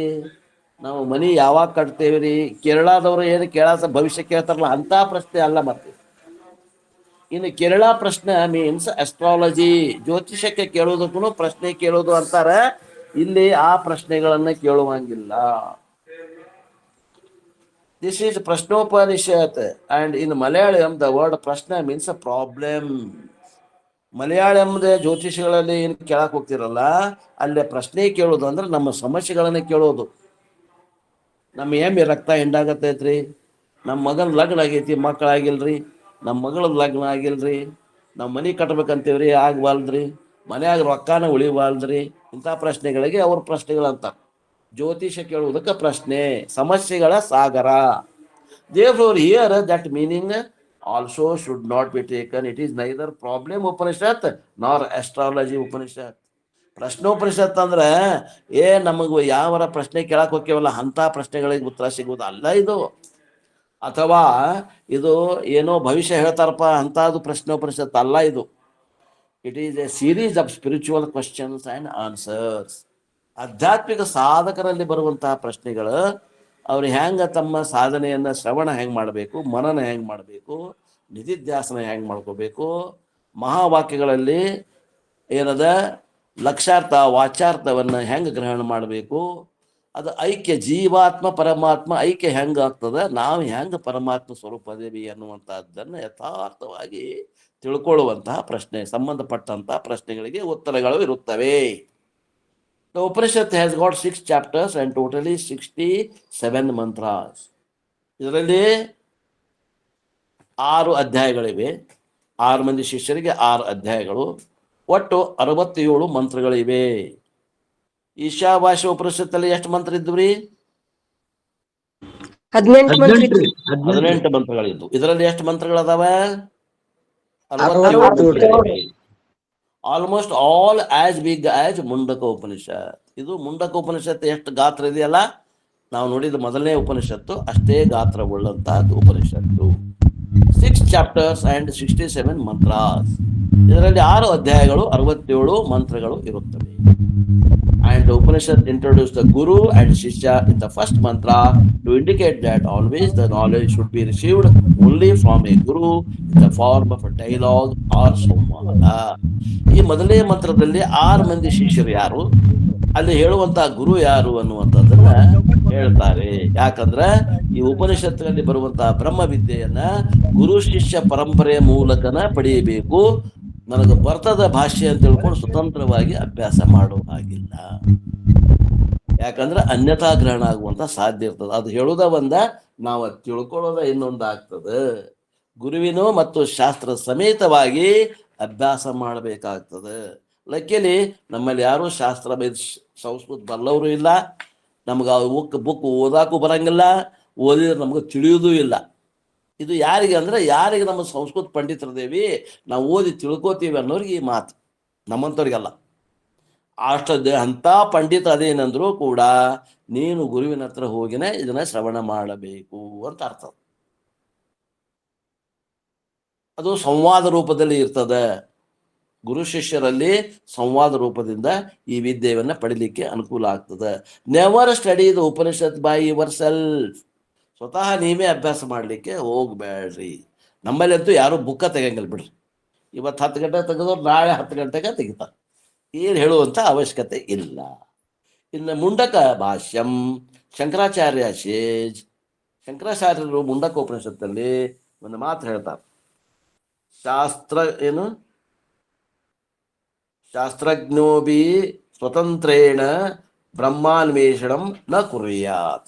ನಾವು ಮನೆ ಯಾವಾಗ ಕಟ್ತೇವೆ ರೀ, ಕೇರಳದವರು ಏನು ಭವಿಷ್ಯ ಕೇಳ್ತಾರಲ್ಲ ಅಂಥ ಪ್ರಶ್ನೆ ಅಲ್ಲ. ಮತ್ತೆ ಇನ್ನು ಕೇರಳ ಪ್ರಶ್ನೆ ಮೀನ್ಸ್ ಅಸ್ಟ್ರಾಲಜಿ, ಜ್ಯೋತಿಷಕ್ಕೆ ಕೇಳೋದಕ್ಕೂ ಪ್ರಶ್ನೆ ಕೇಳೋದು ಅಂತಾರೆ. ಇಲ್ಲಿ ಆ ಪ್ರಶ್ನೆಗಳನ್ನು ಕೇಳುವಂಗಿಲ್ಲ. This is Prashnopanishad. And in Malayalam the word ಪ್ರಶ್ನೆ ಮೀನ್ಸ್ ಅ ಪ್ರಾಬ್ಲಮ್. ಮಲಯಾಳಂದ ಜ್ಯೋತಿಷಗಳಲ್ಲಿ ಏನು ಕೇಳಕ್ಕೆ ಹೋಗ್ತಿರಲ್ಲ, ಅಲ್ಲೇ ಪ್ರಶ್ನೆ ಕೇಳೋದು ಅಂದ್ರೆ ನಮ್ಮ ಸಮಸ್ಯೆಗಳನ್ನೇ ಕೇಳೋದು. ನಮ್ಮ ಎಮ್ಮೆ ರಕ್ತ ಹಿಂಡಾಗತ್ತೈತ್ರಿ, ನಮ್ಮ ಮಗನ ಲಗ್ನ ಆಗೈತಿ ಮಕ್ಕಳಾಗಿಲ್ರಿ, ನಮ್ಮ ಮಗಳ ಲಗ್ನ ಆಗಿಲ್ರಿ, ನಾವು ಮನೆ ಕಟ್ಬೇಕಂತೀವ್ರಿ ಆಗಬಾಲ್ದ್ರಿ, ಮನ್ಯಾಗ ರೊಕ್ಕನ ಉಳಿಬಾಲ್ದ್ರಿ, ಇಂಥ ಪ್ರಶ್ನೆಗಳಿಗೆ ಅವ್ರ ಪ್ರಶ್ನೆಗಳಂತ. ಜ್ಯೋತಿಷ ಕೇಳುವುದಕ್ಕೆ ಪ್ರಶ್ನೆ, ಸಮಸ್ಯೆಗಳ ಸಾಗರ. Therefore here that meaning also should not be taken. It is neither problem Upanishad nor astrology Upanishad. Prashnopanishad ಅಂದ್ರೆ ನಮಗೂ ಯಾವರ ಪ್ರಶ್ನೆ ಕೇಳಕ್ಕೆ ಹೋಗ್ಯವಲ್ಲ ಅಂಥ ಪ್ರಶ್ನೆಗಳಿಗೆ ಉತ್ತರ ಸಿಗುವುದು ಅಲ್ಲ ಇದು. ಅಥವಾ ಇದು ಏನೋ ಭವಿಷ್ಯ ಹೇಳ್ತಾರಪ್ಪ ಅಂಥದ್ದು ಪ್ರಶ್ನೋಪನಿಷತ್ ಅಲ್ಲ ಇದು. It is A series of spiritual questions and answers. ಆಧ್ಯಾತ್ಮಿಕ ಸಾಧಕರಲ್ಲಿ ಬರುವಂತಹ ಪ್ರಶ್ನೆಗಳು, ಅವ್ರು ಹೆಂಗೆ ತಮ್ಮ ಸಾಧನೆಯನ್ನು ಶ್ರವಣ ಹೆಂಗೆ ಮಾಡಬೇಕು, ಮನನ ಹೆಂಗೆ ಮಾಡಬೇಕು, ನಿಧಿಧ್ಯಾಸನ ಹೆಂಗೆ ಮಾಡ್ಕೋಬೇಕು, ಮಹಾವಾಕ್ಯಗಳಲ್ಲಿ ಏನದ ಲಕ್ಷಾರ್ಥ ವಾಚಾರ್ಥವನ್ನು ಹೆಂಗೆ ಗ್ರಹಣ ಮಾಡಬೇಕು, ಅದು ಐಕ್ಯ ಜೀವಾತ್ಮ ಪರಮಾತ್ಮ ಐಕ್ಯ ಹೆಂಗೆ ಆಗ್ತದೆ, ನಾವು ಹೆಂಗೆ ಪರಮಾತ್ಮ ಸ್ವರೂಪದೇವಿ ಅನ್ನುವಂಥದ್ದನ್ನು ಯಥಾರ್ಥವಾಗಿ ತಿಳ್ಕೊಳ್ಳುವಂತಹ ಪ್ರಶ್ನೆ, ಸಂಬಂಧಪಟ್ಟಂತಹ ಪ್ರಶ್ನೆಗಳಿಗೆ ಉತ್ತರಗಳು ಇರುತ್ತವೆ. The Upanishad has got 6 chapters and totally 67 mantras. ಇದರಲ್ಲಿ 6 ಅಧ್ಯಾಯಗಳಿವೆ. 6 ಮಂದಿ ಶಿಷ್ಯರಿಗೆ 6 ಅಧ್ಯಾಯಗಳು, ಒಟ್ಟು 67 ಮಂತ್ರಗಳಿವೆ. ಈಶಾವಾಸ್ಯ ಉಪನಿಷತ್ತಲ್ಲಿ ಎಷ್ಟು ಮಂತ್ರ ಇದ್ವಿ? 18 ಮಂತ್ರಗಳಿದ್ವು. ಇದರಲ್ಲಿ ಎಷ್ಟು ಮಂತ್ರಗಳದಾವೆ? 67. Almost all as big as Mundaka Upanishad. ಇದು ಮುಂಡಕ ಉಪನಿಷತ್ತು ಎಷ್ಟು ಗಾತ್ರ ಇದೆಯಲ್ಲ, ನಾವು ನೋಡಿದ ಮೊದಲನೇ ಉಪನಿಷತ್ತು ಅಷ್ಟೇ ಗಾತ್ರವುಳ್ಳಂತಹದ್ದು ಉಪನಿಷತ್ತು. 6 ಚಾಪ್ಟರ್ಸ್ ಆ್ಯಂಡ್ 67 ಮಂತ್ರಾಸ್. ಇದರಲ್ಲಿ 6 ಅಧ್ಯಾಯಗಳು, 67 ಮಂತ್ರಗಳು ಇರುತ್ತವೆ. And the Upanishad introduced the Guru and Shishya in the first mantra to indicate that always the knowledge should be received only from a Guru in the form of a dialogue or ಸಂವಾದ. ಈ ಮೊದಲನೇ ಮಂತ್ರದಲ್ಲಿ 6 ಮಂದಿ ಶಿಷ್ಯರು ಯಾರು, ಅಲ್ಲಿ ಹೇಳುವಂತಹ ಗುರು ಯಾರು ಅನ್ನುವಂಥದ್ದನ್ನ ಹೇಳ್ತಾರೆ. ಯಾಕಂದ್ರೆ ಈ ಉಪನಿಷತ್ತಿನಲ್ಲಿ ಬರುವಂತಹ ಬ್ರಹ್ಮ ವಿದ್ಯೆಯನ್ನ ಗುರು ಶಿಷ್ಯ ಪರಂಪರೆಯ ಮೂಲಕನ ಪಡೆಯಬೇಕು. ನನಗೆ ಬರ್ತದ ಭಾಷೆ ಅಂತ ತಿಳ್ಕೊಂಡು ಸ್ವತಂತ್ರವಾಗಿ ಅಭ್ಯಾಸ ಮಾಡುವ ಹಾಗಿಲ್ಲ. ಯಾಕಂದ್ರೆ ಅನ್ಯಥಾ ಗ್ರಹಣ ಆಗುವಂತ ಸಾಧ್ಯ ಇರ್ತದೆ. ಅದು ಹೇಳುವುದ ಒಂದ, ನಾವು ತಿಳ್ಕೊಳ್ಳೋದ ಇನ್ನೊಂದು ಆಗ್ತದೆ. ಗುರುವಿನ ಮತ್ತು ಶಾಸ್ತ್ರ ಸಮೇತವಾಗಿ ಅಭ್ಯಾಸ ಮಾಡಬೇಕಾಗ್ತದೆ. ಲಕ್ಕೇಲಿ ನಮ್ಮಲ್ಲಿ ಯಾರು ಶಾಸ್ತ್ರ ಸಂಸ್ಕೃತ ಬಲ್ಲವರು ಇಲ್ಲ. ನಮ್ಗೆ ಬುಕ್ ಓದಾಕು ಬರಂಗಿಲ್ಲ, ಓದಿದ್ರೆ ನಮ್ಗೆ ತಿಳಿಯೋದು ಇಲ್ಲ. ಇದು ಯಾರಿಗೆ ಅಂದ್ರೆ, ಯಾರಿಗೆ ನಮ್ಮ ಸಂಸ್ಕೃತ ಪಂಡಿತರದೇವಿ ನಾವು ಓದಿ ತಿಳ್ಕೋತೀವಿ ಅನ್ನೋರಿಗೆ ಈ ಮಾತು, ನಮ್ಮಂಥವ್ರಿಗೆಲ್ಲ. ಅಂತ ಪಂಡಿತ ಅದೇನಂದ್ರು ಕೂಡ ನೀನು ಗುರುವಿನ ಹತ್ರ ಹೋಗಿನೇ ಇದನ್ನ ಶ್ರವಣ ಮಾಡಬೇಕು ಅಂತ ಅರ್ಥ. ಅದು ಸಂವಾದ ರೂಪದಲ್ಲಿ ಇರ್ತದೆ. ಗುರು ಶಿಷ್ಯರಲ್ಲಿ ಸಂವಾದ ರೂಪದಿಂದ ಈ ವಿದ್ಯೆಯನ್ನ ಪಡಿಲಿಕ್ಕೆ ಅನುಕೂಲ ಆಗ್ತದೆ. Never study the Upanishad by your self. ಸ್ವತಃ ನೀವೇ ಅಭ್ಯಾಸ ಮಾಡಲಿಕ್ಕೆ ಹೋಗ್ಬೇಡ್ರಿ. ನಮ್ಮಲ್ಲಂತೂ ಯಾರು ಬುಕ್ಕ ತೆಗಂಗಿಲ್ಲ ಬಿಡ್ರಿ. ಇವತ್ತು 10 ಗಂಟೆ ತೆಗೆದವ್ರು ನಾಳೆ 10 ಗಂಟೆಗೆ ತೆಗಿತಾರೆ. ಏನು ಹೇಳುವಂಥ ಅವಶ್ಯಕತೆ ಇಲ್ಲ. ಇನ್ನು ಮುಂಡಕ ಭಾಷ್ಯಂ ಶಂಕರಾಚಾರ್ಯ ಶೇಜ್. ಶಂಕರಾಚಾರ್ಯರು ಮುಂಡಕ ಉಪನಿಷತ್ತಲ್ಲಿ ಒಂದು ಮಾತು ಹೇಳ್ತಾರೆ. ಶಾಸ್ತ್ರಜ್ಞೋಭಿ ಸ್ವತಂತ್ರೇಣ ಬ್ರಹ್ಮಾನ್ವೇಷಣಂ ನ ಕುರ್ಯಾತ್.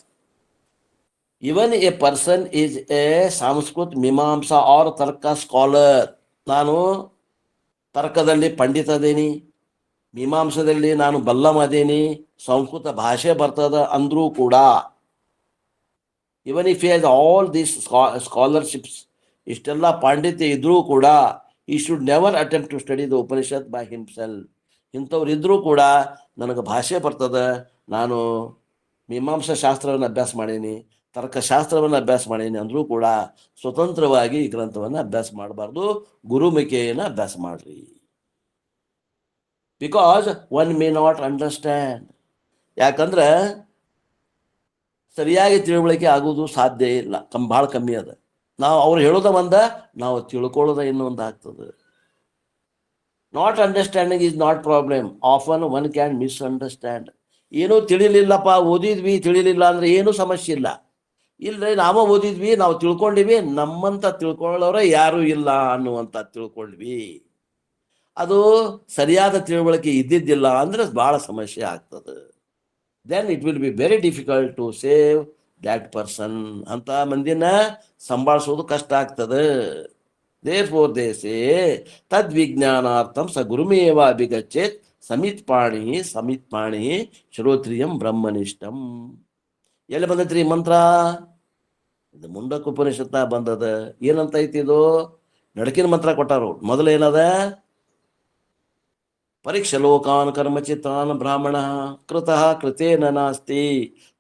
Even a person is a Sanskrit Mimamsa or Tarka scholar. ನಾನು ತರ್ಕದಲ್ಲಿ ಪಂಡಿತ ಅದೇನಿ, ಮೀಮಾಂಸದಲ್ಲಿ ನಾನು ಬಲ್ಲಮದೇನಿ, ಸಂಸ್ಕೃತ ಭಾಷೆ ಬರ್ತದ ಅಂದ್ರೂ ಕೂಡ, even if has all these scholarships, ಇಷ್ಟೆಲ್ಲ ಪಾಂಡಿತ್ಯ ಇದ್ರೂ ಕೂಡ, ಈ should never attempt to study the Upanishad by himself. ಇಂಥವ್ರು ಇದ್ರೂ ಕೂಡ ನನಗೆ ಭಾಷೆ ಬರ್ತದ, ನಾನು ಮೀಮಾಂಸಾ ಶಾಸ್ತ್ರವನ್ನು ಅಭ್ಯಾಸ ಮಾಡೀನಿ, ತರ್ಕಶಾಸ್ತ್ರವನ್ನು ಅಭ್ಯಾಸ ಮಾಡೀನಿ ಅಂದ್ರೂ ಕೂಡ ಸ್ವತಂತ್ರವಾಗಿ ಈ ಗ್ರಂಥವನ್ನು ಅಭ್ಯಾಸ ಮಾಡಬಾರ್ದು. ಗುರುಮುಖೇನ ಅಭ್ಯಾಸ ಮಾಡ್ರಿ. Because one may not understand. ಯಾಕಂದ್ರೆ ಸರಿಯಾಗಿ ತಿಳುವಳಿಕೆ ಆಗುವುದು ಸಾಧ್ಯ ಇಲ್ಲ, ಭಾಳ ಕಮ್ಮಿ ಅದ. ನಾವು ಅವ್ರು ಹೇಳೋದ ಒಂದ, ನಾವು ತಿಳ್ಕೊಳ್ಳೋದ ಇನ್ನೊಂದು ಆಗ್ತದೆ. Not understanding is not problem. Often one can misunderstand. ಏನೂ ತಿಳಿಲಿಲ್ಲಪ್ಪ, ಓದಿದ್ವಿ ತಿಳಿಲಿಲ್ಲ ಅಂದ್ರೆ ಏನೂ ಸಮಸ್ಯೆ ಇಲ್ಲ. ಇಲ್ಲರಿ ನಾವೇ ಓದಿದ್ವಿ, ನಾವು ತಿಳ್ಕೊಂಡಿವಿ, ನಮ್ಮಂತ ತಿಳ್ಕೊಳ್ಳೋರ ಯಾರೂ ಇಲ್ಲ ಅನ್ನುವಂಥ ತಿಳ್ಕೊಂಡ್ವಿ. ಅದು ಸರಿಯಾದ ತಿಳುವಳಿಕೆ ಇದ್ದಿದ್ದಿಲ್ಲ ಅಂದ್ರೆ ಭಾಳ ಸಮಸ್ಯೆ ಆಗ್ತದೆ. Then it will be very difficult to save that person. ಅಂತ ಮಂದಿನ ಸಂಭಾಳಿಸೋದು ಕಷ್ಟ ಆಗ್ತದೆ. ದೇರ್ಫೋರ್ ದೇ ಸೇ ತದ್ವಿಜ್ಞಾನಾರ್ಥಂ ಸ ಗುರುಮೇವ ಅಭಿಗಚ್ಚೇತ್ ಸಮಿತ್ ಪಾಣಿ ಶ್ರೋತ್ರಿಯಂ ಬ್ರಹ್ಮನಿಷ್ಠಂ. ಎಲ್ಲಿ ಬಂದೈತ್ರಿ ಮಂತ್ರ? ಇದು ಮುಂಡಕ ಉಪನಿಷತ್ತ ಬಂದದ. ಏನಂತ ಐತಿ ಇದು? ನಡಕಿನ ಮಂತ್ರ ಕೊಟ್ಟಾರ. ಮೊದಲು ಏನದ? ಪರೀಕ್ಷ ಲೋಕಾನ್ ಕರ್ಮಚಿತ್ತಾನ್ ಬ್ರಾಹ್ಮಣ ಕೃತಃ ಕೃತೇನ ನಾಸ್ತಿ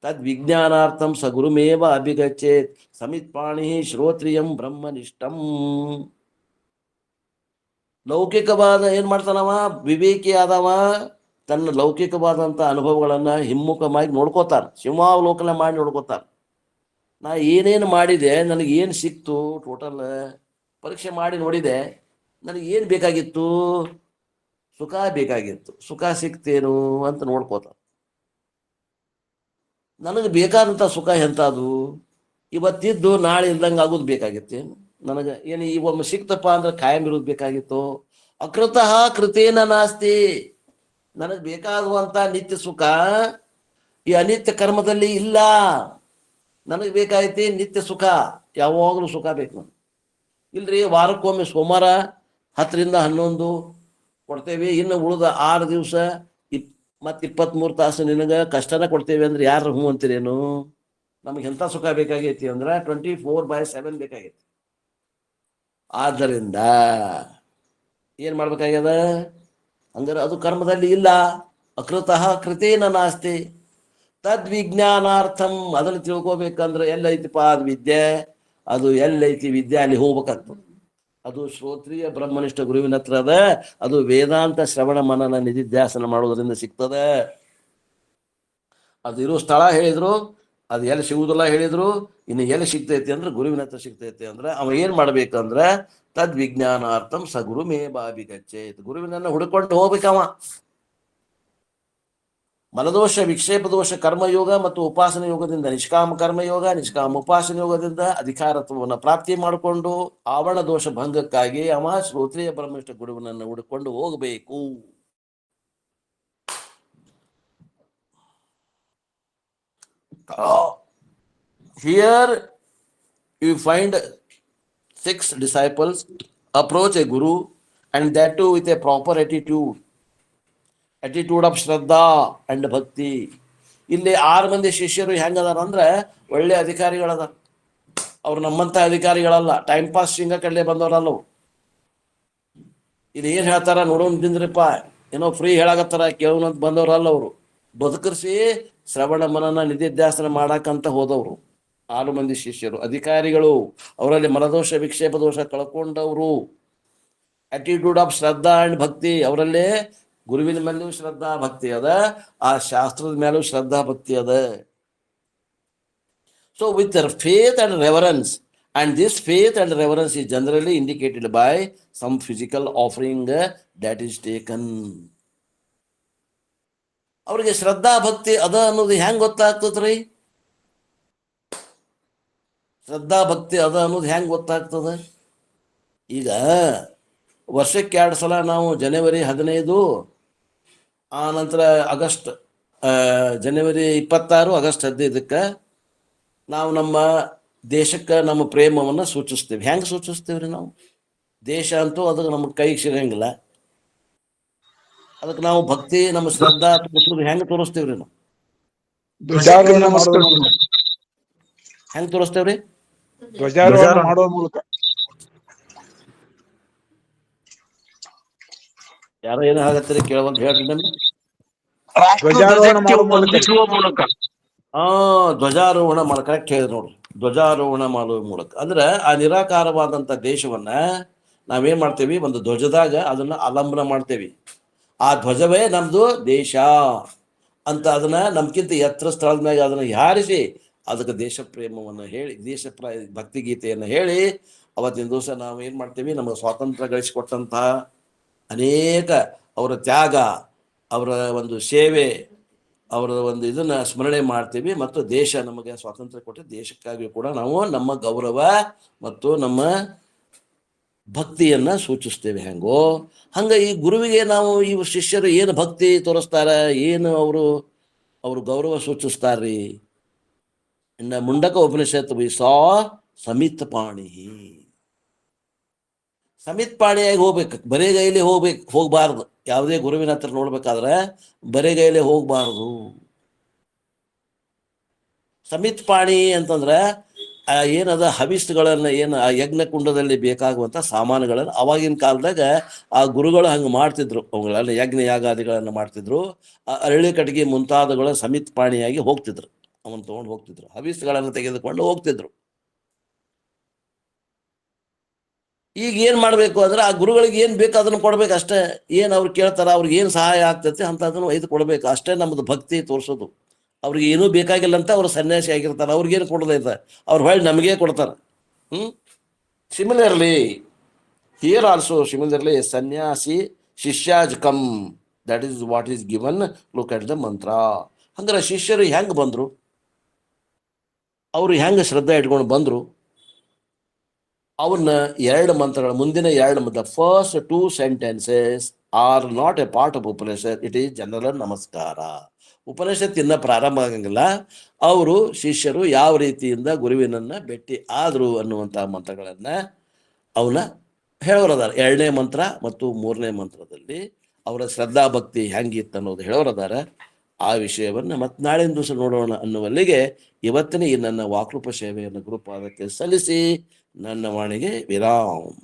ತದ್ವಿಜ್ಞಾನಾರ್ಥಂ ಸ ಗುರುಮೇವ ಅಭಿಗಚ್ಚೇತ್ ಸಮಿತ್ಪಾಣಿ ಶ್ರೋತ್ರಿಯಂ ಬ್ರಹ್ಮನಿಷ್ಠಂ. ಲೌಕಿಕವಾದ ಏನ್ ಮಾಡ್ತಾನವ? ವಿವೇಕಿ ಆದವ ತನ್ನ ಲೌಕಿಕವಾದಂಥ ಅನುಭವಗಳನ್ನ ಹಿಮ್ಮುಖವಾಗಿ ನೋಡ್ಕೋತಾರ, ಸಿಂಹಾವಲೋಕನ ಮಾಡಿ ನೋಡ್ಕೋತಾರ. ನಾ ಏನೇನು ಮಾಡಿದೆ, ನನಗೆ ಏನು ಸಿಕ್ತು, ಟೋಟಲ್ ಪರೀಕ್ಷೆ ಮಾಡಿ ನೋಡಿದೆ, ನನಗೆ ಏನು ಬೇಕಾಗಿತ್ತು? ಸುಖ ಬೇಕಾಗಿತ್ತು. ಸುಖ ಸಿಕ್ತೇನು ಅಂತ ನೋಡ್ಕೋತಾರ. ನನಗೆ ಬೇಕಾದಂಥ ಸುಖ ಎಂಥದ್ದು? ಇವತ್ತಿದ್ದು ನಾಳೆ ಇಲ್ದಂಗೆ ಆಗೋದು ಬೇಕಾಗಿತ್ತೇನು? ನನಗೆ ಏನು ಈ ಒಮ್ಮೆ ಸಿಕ್ತಪ್ಪ ಅಂದ್ರೆ ಕಾಯಂ ಇರೋದು ಬೇಕಾಗಿತ್ತು? ಅಕೃತಃ ಕೃತೇನ ನಾಸ್ತಿ. ನನಗೆ ಬೇಕಾಗುವಂಥ ನಿತ್ಯ ಸುಖ ಈ ಅನಿತ್ಯ ಕರ್ಮದಲ್ಲಿ ಇಲ್ಲ. ನನಗೆ ಬೇಕಾಗೈತಿ ನಿತ್ಯ ಸುಖ, ಯಾವಾಗಲೂ ಸುಖ ಬೇಕು ನನಗೆ. ಇಲ್ರಿ ವಾರಕ್ಕೊಮ್ಮೆ ಸೋಮವಾರ 10 ರಿಂದ 11 ಕೊಡ್ತೇವೆ, ಇನ್ನು ಉಳಿದ 6 ದಿವಸ ಮತ್ತು 23 ತಾಸು ನಿನಗೆ ಕಷ್ಟನ ಕೊಡ್ತೇವೆ ಅಂದ್ರೆ ಯಾರು ಹ್ಞೂ ಅಂತೀರೇನು? ನಮ್ಗೆ ಎಂಥ ಸುಖ ಬೇಕಾಗೈತಿ ಅಂದ್ರೆ 24/7 ಬೇಕಾಗೈತಿ. ಆದ್ದರಿಂದ ಏನು ಮಾಡ್ಬೇಕಾಗ್ಯದ? ಹಂಗಾರೆ ಅದು ಕರ್ಮದಲ್ಲಿ ಇಲ್ಲ. ಅಕೃತಃ ಕೃತೇನ ನಾಸ್ತಿ ತದ್ವಿಜ್ಞಾನಾರ್ಥಂ. ಅದನ್ನು ತಿಳ್ಕೊಬೇಕಂದ್ರೆ ಎಲ್ಲೈತಿಪ್ಪ ಅದು ವಿದ್ಯೆ? ಅದು ಎಲ್ಲೈತಿ ವಿದ್ಯೆ? ಅಲ್ಲಿ ಹೋಗ್ಬೇಕಾಗ್ತದೆ. ಅದು ಶ್ರೋತ್ರಿಯ ಬ್ರಹ್ಮನಿಷ್ಠ ಗುರುವಿನ ಹತ್ರ ಅದ. ಅದು ವೇದಾಂತ ಶ್ರವಣ ಮನನ ನಿಧಿಧ್ಯಾಸನ ಮಾಡೋದ್ರಿಂದ ಸಿಗ್ತದೆ. ಅದಿರೋ ಸ್ಥಳ ಹೇಳಿದ್ರು, ಅದು ಎಲ್ಲಿ ಸಿಗುವುದಿಲ್ಲ ಹೇಳಿದ್ರು. ಇನ್ನು ಎಲ್ಲಿ ಸಿಗ್ತೈತಿ ಅಂದ್ರೆ ಗುರುವಿನ ಹತ್ರ ಸಿಗ್ತೈತಿ ಅಂದ್ರೆ ಅವ ಏನ್ ಮಾಡ್ಬೇಕಂದ್ರೆ ತದ್ವಿಜ್ಞಾನಾರ್ಥಂ ಸ ಗುರು ಮೇ ಬಾಬಿಗಚ್ಚೇತ್, ಗುರುವಿನನ್ನ ಹುಡ್ಕೊಂಡು ಹೋಗ್ಬೇಕವ. ಮಲದೋಷ ವಿಕ್ಷೇಪ ದೋಷ ಕರ್ಮಯೋಗ ಮತ್ತು ಉಪಾಸನ ಯೋಗದಿಂದ, ನಿಷ್ಕಾಮ ಕರ್ಮಯೋಗ ನಿಷ್ಕಾಮ ಉಪಾಸನ ಯೋಗದಿಂದ ಅಧಿಕಾರತ್ವವನ್ನು ಪ್ರಾಪ್ತಿ ಮಾಡಿಕೊಂಡು ಆವರಣ ದೋಷ ಭಂಗಕ್ಕಾಗಿ ಅವ ಶ್ರೋತ್ರಿಯ ಬ್ರಹ್ಮಿಷ್ಠ ಗುರುವಿನನ್ನು ಹುಡುಕೊಂಡು ಹೋಗಬೇಕು. Here you find 6 disciples approach a guru, and that too with a proper attitude of Shraddha and ಭಕ್ತಿ. ಇಲ್ಲಿ 6 ಮಂದಿ ಶಿಷ್ಯರು ಹೆಂಗದಾರ ಅಂದ್ರೆ ಒಳ್ಳೆ ಅಧಿಕಾರಿಗಳದ. ಅವ್ರು ನಮ್ಮಂತ ಅಧಿಕಾರಿಗಳಲ್ಲ, ಟೈಮ್ ಪಾಸ್ ಸಿಂಗ ಕಡ್ಲೆ ಬಂದವರಲ್ಲ. ಇದು ಏನ್ ಹೇಳ್ತಾರ ನೋಡೋನ್ ತಿಂದ್ರಿಪ್ಪ, ಏನೋ ಫ್ರೀ ಹೇಳಾಕತ್ತಾರ ಕೇಳೋನಂತ ಬಂದವ್ರಲ್ಲ. ಅವರು ಬದುಕರಿಸಿ ಶ್ರವಣ ಮನನ ನಿಧಿಧ್ಯಾಸನ ಮಾಡಾಕಂತ ಹೋದವರು 6 ಮಂದಿ ಶಿಷ್ಯರು ಅಧಿಕಾರಿಗಳು. ಅವರಲ್ಲಿ ಮನದೋಷ ವಿಕ್ಷೇಪ ದೋಷ ಕಳ್ಕೊಂಡವರು. ಅಟಿಟ್ಯೂಡ್ ಆಫ್ ಶ್ರದ್ಧಾ ಅಂಡ್ ಭಕ್ತಿ, ಅವರಲ್ಲೇ ಗುರುವಿನ ಮೇಲೂ ಶ್ರದ್ಧಾ ಭಕ್ತಿ ಅದ, ಆ ಶಾಸ್ತ್ರದ ಮೇಲೂ ಶ್ರದ್ಧಾ ಭಕ್ತಿ ಅದ. So with faith and reverence, and this faith and reverence is generally indicated by some physical offering that is taken. ಅವ್ರಿಗೆ ಶ್ರದ್ಧಾ ಭಕ್ತಿ ಅದ ಅನ್ನೋದು ಹೆಂಗ್ ಗೊತ್ತಾಗ್ತದ್ರಿ? ಶ್ರದ್ಧಾ ಭಕ್ತಿ ಅದ ಅನ್ನೋದು ಹೆಂಗ್ ಗೊತ್ತಾಗ್ತದ? ಈಗ ವರ್ಷಕ್ಕೆ 2 ಸಲ ನಾವು ಜನವರಿ 15, ಆ ನಂತರ ಜನವರಿ 26, ಆಗಸ್ಟ್ 15ಕ್ಕೆ ನಾವು ನಮ್ಮ ದೇಶಕ್ಕೆ ನಮ್ಮ ಪ್ರೇಮವನ್ನು ಸೂಚಿಸ್ತೇವೆ. ಹೆಂಗೆ ಸೂಚಿಸ್ತೇವ್ರಿ ನಾವು? ದೇಶ ಅಂತೂ ಅದಕ್ಕೆ ನಮಗೆ ಕೈಗೆ ಸಿಗಂಗಿಲ್ಲ. ಅದಕ್ಕೆ ನಾವು ಭಕ್ತಿ ನಮ್ಮ ಶ್ರದ್ಧಾ ತೋರಿಸೋದು ಹೆಂಗೆ ತೋರಿಸ್ತೇವ್ರಿ ನಾವು? ಹೆಂಗೆ ತೋರಿಸ್ತೇವ್ರಿ? ಧ್ವಜಾರೋಹಣ ಮಾಡುವ ಮೂಲಕ. ಯಾರೋ ಏನೋ ಆಗತ್ತೀರಿ ಕೇಳವಂತ ಹೇಳ್ರಿ ನಮ್ಮ. ಧ್ವಜಾರೋಹಣ ಮಾಡುವ ಮೂಲಕ. ಧ್ವಜಾರೋಹಣ ಮಾಡೋ ಕರೆಕ್ಟ್ ಹೇಳಿದ್ರು ನೋಡ್ರಿ. ಧ್ವಜಾರೋಹಣ ಮಾಡುವ ಮೂಲಕ ಅಂದ್ರೆ ಆ ನಿರಾಕಾರವಾದಂಥ ದೇಶವನ್ನ ನಾವೇನ್ ಮಾಡ್ತೇವಿ, ಒಂದು ಧ್ವಜದಾಗ ಅದನ್ನ ಅಲಂಬನ ಮಾಡ್ತೇವಿ. ಆ ಧ್ವಜವೇ ನಮ್ದು ದೇಶ ಅಂತ ಅದನ್ನ ನಮ್ಗಿಂತ ಎತ್ತರ ಸ್ಥಳದ ಮ್ಯಾಗ ಅದನ್ನ ಹಾರಿಸಿ ಅದಕ್ಕೆ ದೇಶ ಪ್ರೇಮವನ್ನು ಹೇಳಿ, ಭಕ್ತಿ ಗೀತೆಯನ್ನು ಹೇಳಿ ಅವತ್ತಿನ ದಿವಸ ನಾವು ಏನ್ ಮಾಡ್ತೇವಿ, ನಮಗೆ ಸ್ವಾತಂತ್ರ್ಯ ಗಳಿಸಿಕೊಟ್ಟಂತಹ ಅನೇಕ ಅವರ ತ್ಯಾಗ, ಅವರ ಒಂದು ಸೇವೆ, ಅವರ ಒಂದು ಇದನ್ನ ಸ್ಮರಣೆ ಮಾಡ್ತೀವಿ. ಮತ್ತು ದೇಶ ನಮಗೆ ಸ್ವಾತಂತ್ರ್ಯ ಕೊಟ್ಟು ದೇಶಕ್ಕಾಗಿ ಕೂಡ ನಾವು ನಮ್ಮ ಗೌರವ ಮತ್ತು ನಮ್ಮ ಭಕ್ತಿಯನ್ನ ಸೂಚಿಸ್ತೇವೆ. ಹೆಂಗೋ ಹಂಗ ಈ ಗುರುವಿಗೆ ನಾವು ಈ ಶಿಷ್ಯರು ಏನು ಭಕ್ತಿ ತೋರಿಸ್ತಾರ, ಏನು ಅವರು ಗೌರವ ಸೂಚಿಸ್ತಾರ್ರಿ. ಇನ್ನು ಮುಂಡಕ ಉಪನಿಷತ್ ವಿ ಸಾ ಸಮಿತ್ ಪಾಣಿ, ಸಮಿತ್ ಪಾಣಿಯಾಗಿ ಹೋಗ್ಬೇಕು, ಬರೇಗೈಲಿ ಹೋಗ್ಬಾರ್ದು. ಯಾವುದೇ ಗುರುವಿನ ಹತ್ರ ನೋಡ್ಬೇಕಾದ್ರೆ ಬರೇಗೈಲಿ ಹೋಗ್ಬಾರ್ದು. ಸಮಿತ್ ಪಾಣಿ ಅಂತಂದ್ರೆ ಏನದ ಹವಿಸ್ಗಳನ್ನ, ಏನು ಆ ಯಜ್ಞ ಕುಂಡದಲ್ಲಿ ಬೇಕಾಗುವಂತ ಸಾಮಾನುಗಳನ್ನು ಅವಾಗಿನ ಕಾಲದಾಗ ಆ ಗುರುಗಳು ಹಂಗೆ ಮಾಡ್ತಿದ್ರು. ಅವುಗಳಲ್ಲಿ ಯಜ್ಞ ಯಾಗಾದಿಗಳನ್ನ ಮಾಡ್ತಿದ್ರು. ಆ ಅರಳಿ ಕಟ್ಟಿಗೆ ಮುಂತಾದಗಳು ಸಮಿತ್ ಪಾಣಿಯಾಗಿ ಹೋಗ್ತಿದ್ರು. ಅವನ್ ತಗೊಂಡು ಹೋಗ್ತಿದ್ರು, ಹವಿಸ್ಗಳನ್ನು ತೆಗೆದುಕೊಂಡು ಹೋಗ್ತಿದ್ರು. ಈಗ ಏನ್ ಮಾಡ್ಬೇಕು ಅಂದ್ರೆ ಆ ಗುರುಗಳಿಗೆ ಏನ್ ಬೇಕು ಅದನ್ನು ಕೊಡ್ಬೇಕು ಅಷ್ಟೇ. ಏನ್ ಅವ್ರು ಕೇಳ್ತಾರ, ಅವ್ರಿಗೆ ಏನ್ ಸಹಾಯ ಆಗ್ತೈತಿ ಅಂತ ಅದನ್ನು ಒಯ್ದು ಕೊಡ್ಬೇಕು ಅಷ್ಟೇ. ನಮ್ದು ಭಕ್ತಿ ತೋರಿಸೋದು. ಅವ್ರಿಗೆ ಏನೂ ಬೇಕಾಗಿಲ್ಲ ಅಂತ ಅವ್ರು ಸನ್ಯಾಸಿ ಆಗಿರ್ತಾರೆ, ಅವ್ರಿಗೇನು ಕೊಡೋದೈತೆ, ಅವ್ರು ಹೊಳ್ಳಿ ನಮಗೇ ಕೊಡ್ತಾರೆ. ಸಿಮಿಲರ್ಲಿ ಹಿಯರ್ ಆಲ್ಸೋ, ಸಿಮಿಲರ್ಲಿ ಸನ್ಯಾಸಿ ಶಿಷ್ಯಾಜ್ come, that is what is given, look at the mantra. ಹಂಗಾರೆ ಶಿಷ್ಯರು ಹೆಂಗೆ ಬಂದ್ರು, ಅವರು ಹೆಂಗೆ ಶ್ರದ್ಧೆ ಇಟ್ಕೊಂಡು ಬಂದ್ರು, ಅವನ್ನ 2 ಮಂತ್ರಗಳ ಮುಂದಿನ 2 the first 2 sentences are not a part of Upanishad, it is general namaskar. ಉಪನಿಷತ್ತಿನ ಪ್ರಾರಂಭ ಆಗಂಗಿಲ್ಲ. ಅವರು ಶಿಷ್ಯರು ಯಾವ ರೀತಿಯಿಂದ ಗುರುವಿನನ್ನ ಭೇಟಿ ಆದ್ರು ಅನ್ನುವಂಥ ಮಂತ್ರಗಳನ್ನ ಅವನ ಹೇಳೋರದಾರ. 2ನೇ ಮಂತ್ರ ಮತ್ತು 3ನೇ ಮಂತ್ರದಲ್ಲಿ ಅವರ ಶ್ರದ್ಧಾ ಭಕ್ತಿ ಹೆಂಗಿತ್ತು ಅನ್ನೋದು ಹೇಳೋರದಾರ. ಆ ವಿಷಯವನ್ನು ಮತ್ತೆ ನಾಳಿನ ದಿವಸ ನೋಡೋಣ ಅನ್ನುವಲ್ಲಿಗೆ ಇವತ್ತಿನ ಈ ನನ್ನ ವಾಕೃಪ ಸೇವೆಯನ್ನು ಗುರುಪಾದಕ್ಕೆ ಸಲ್ಲಿಸಿ ನನ್ನ ವಾಣಿಗೆ ವಿರಾಮ್.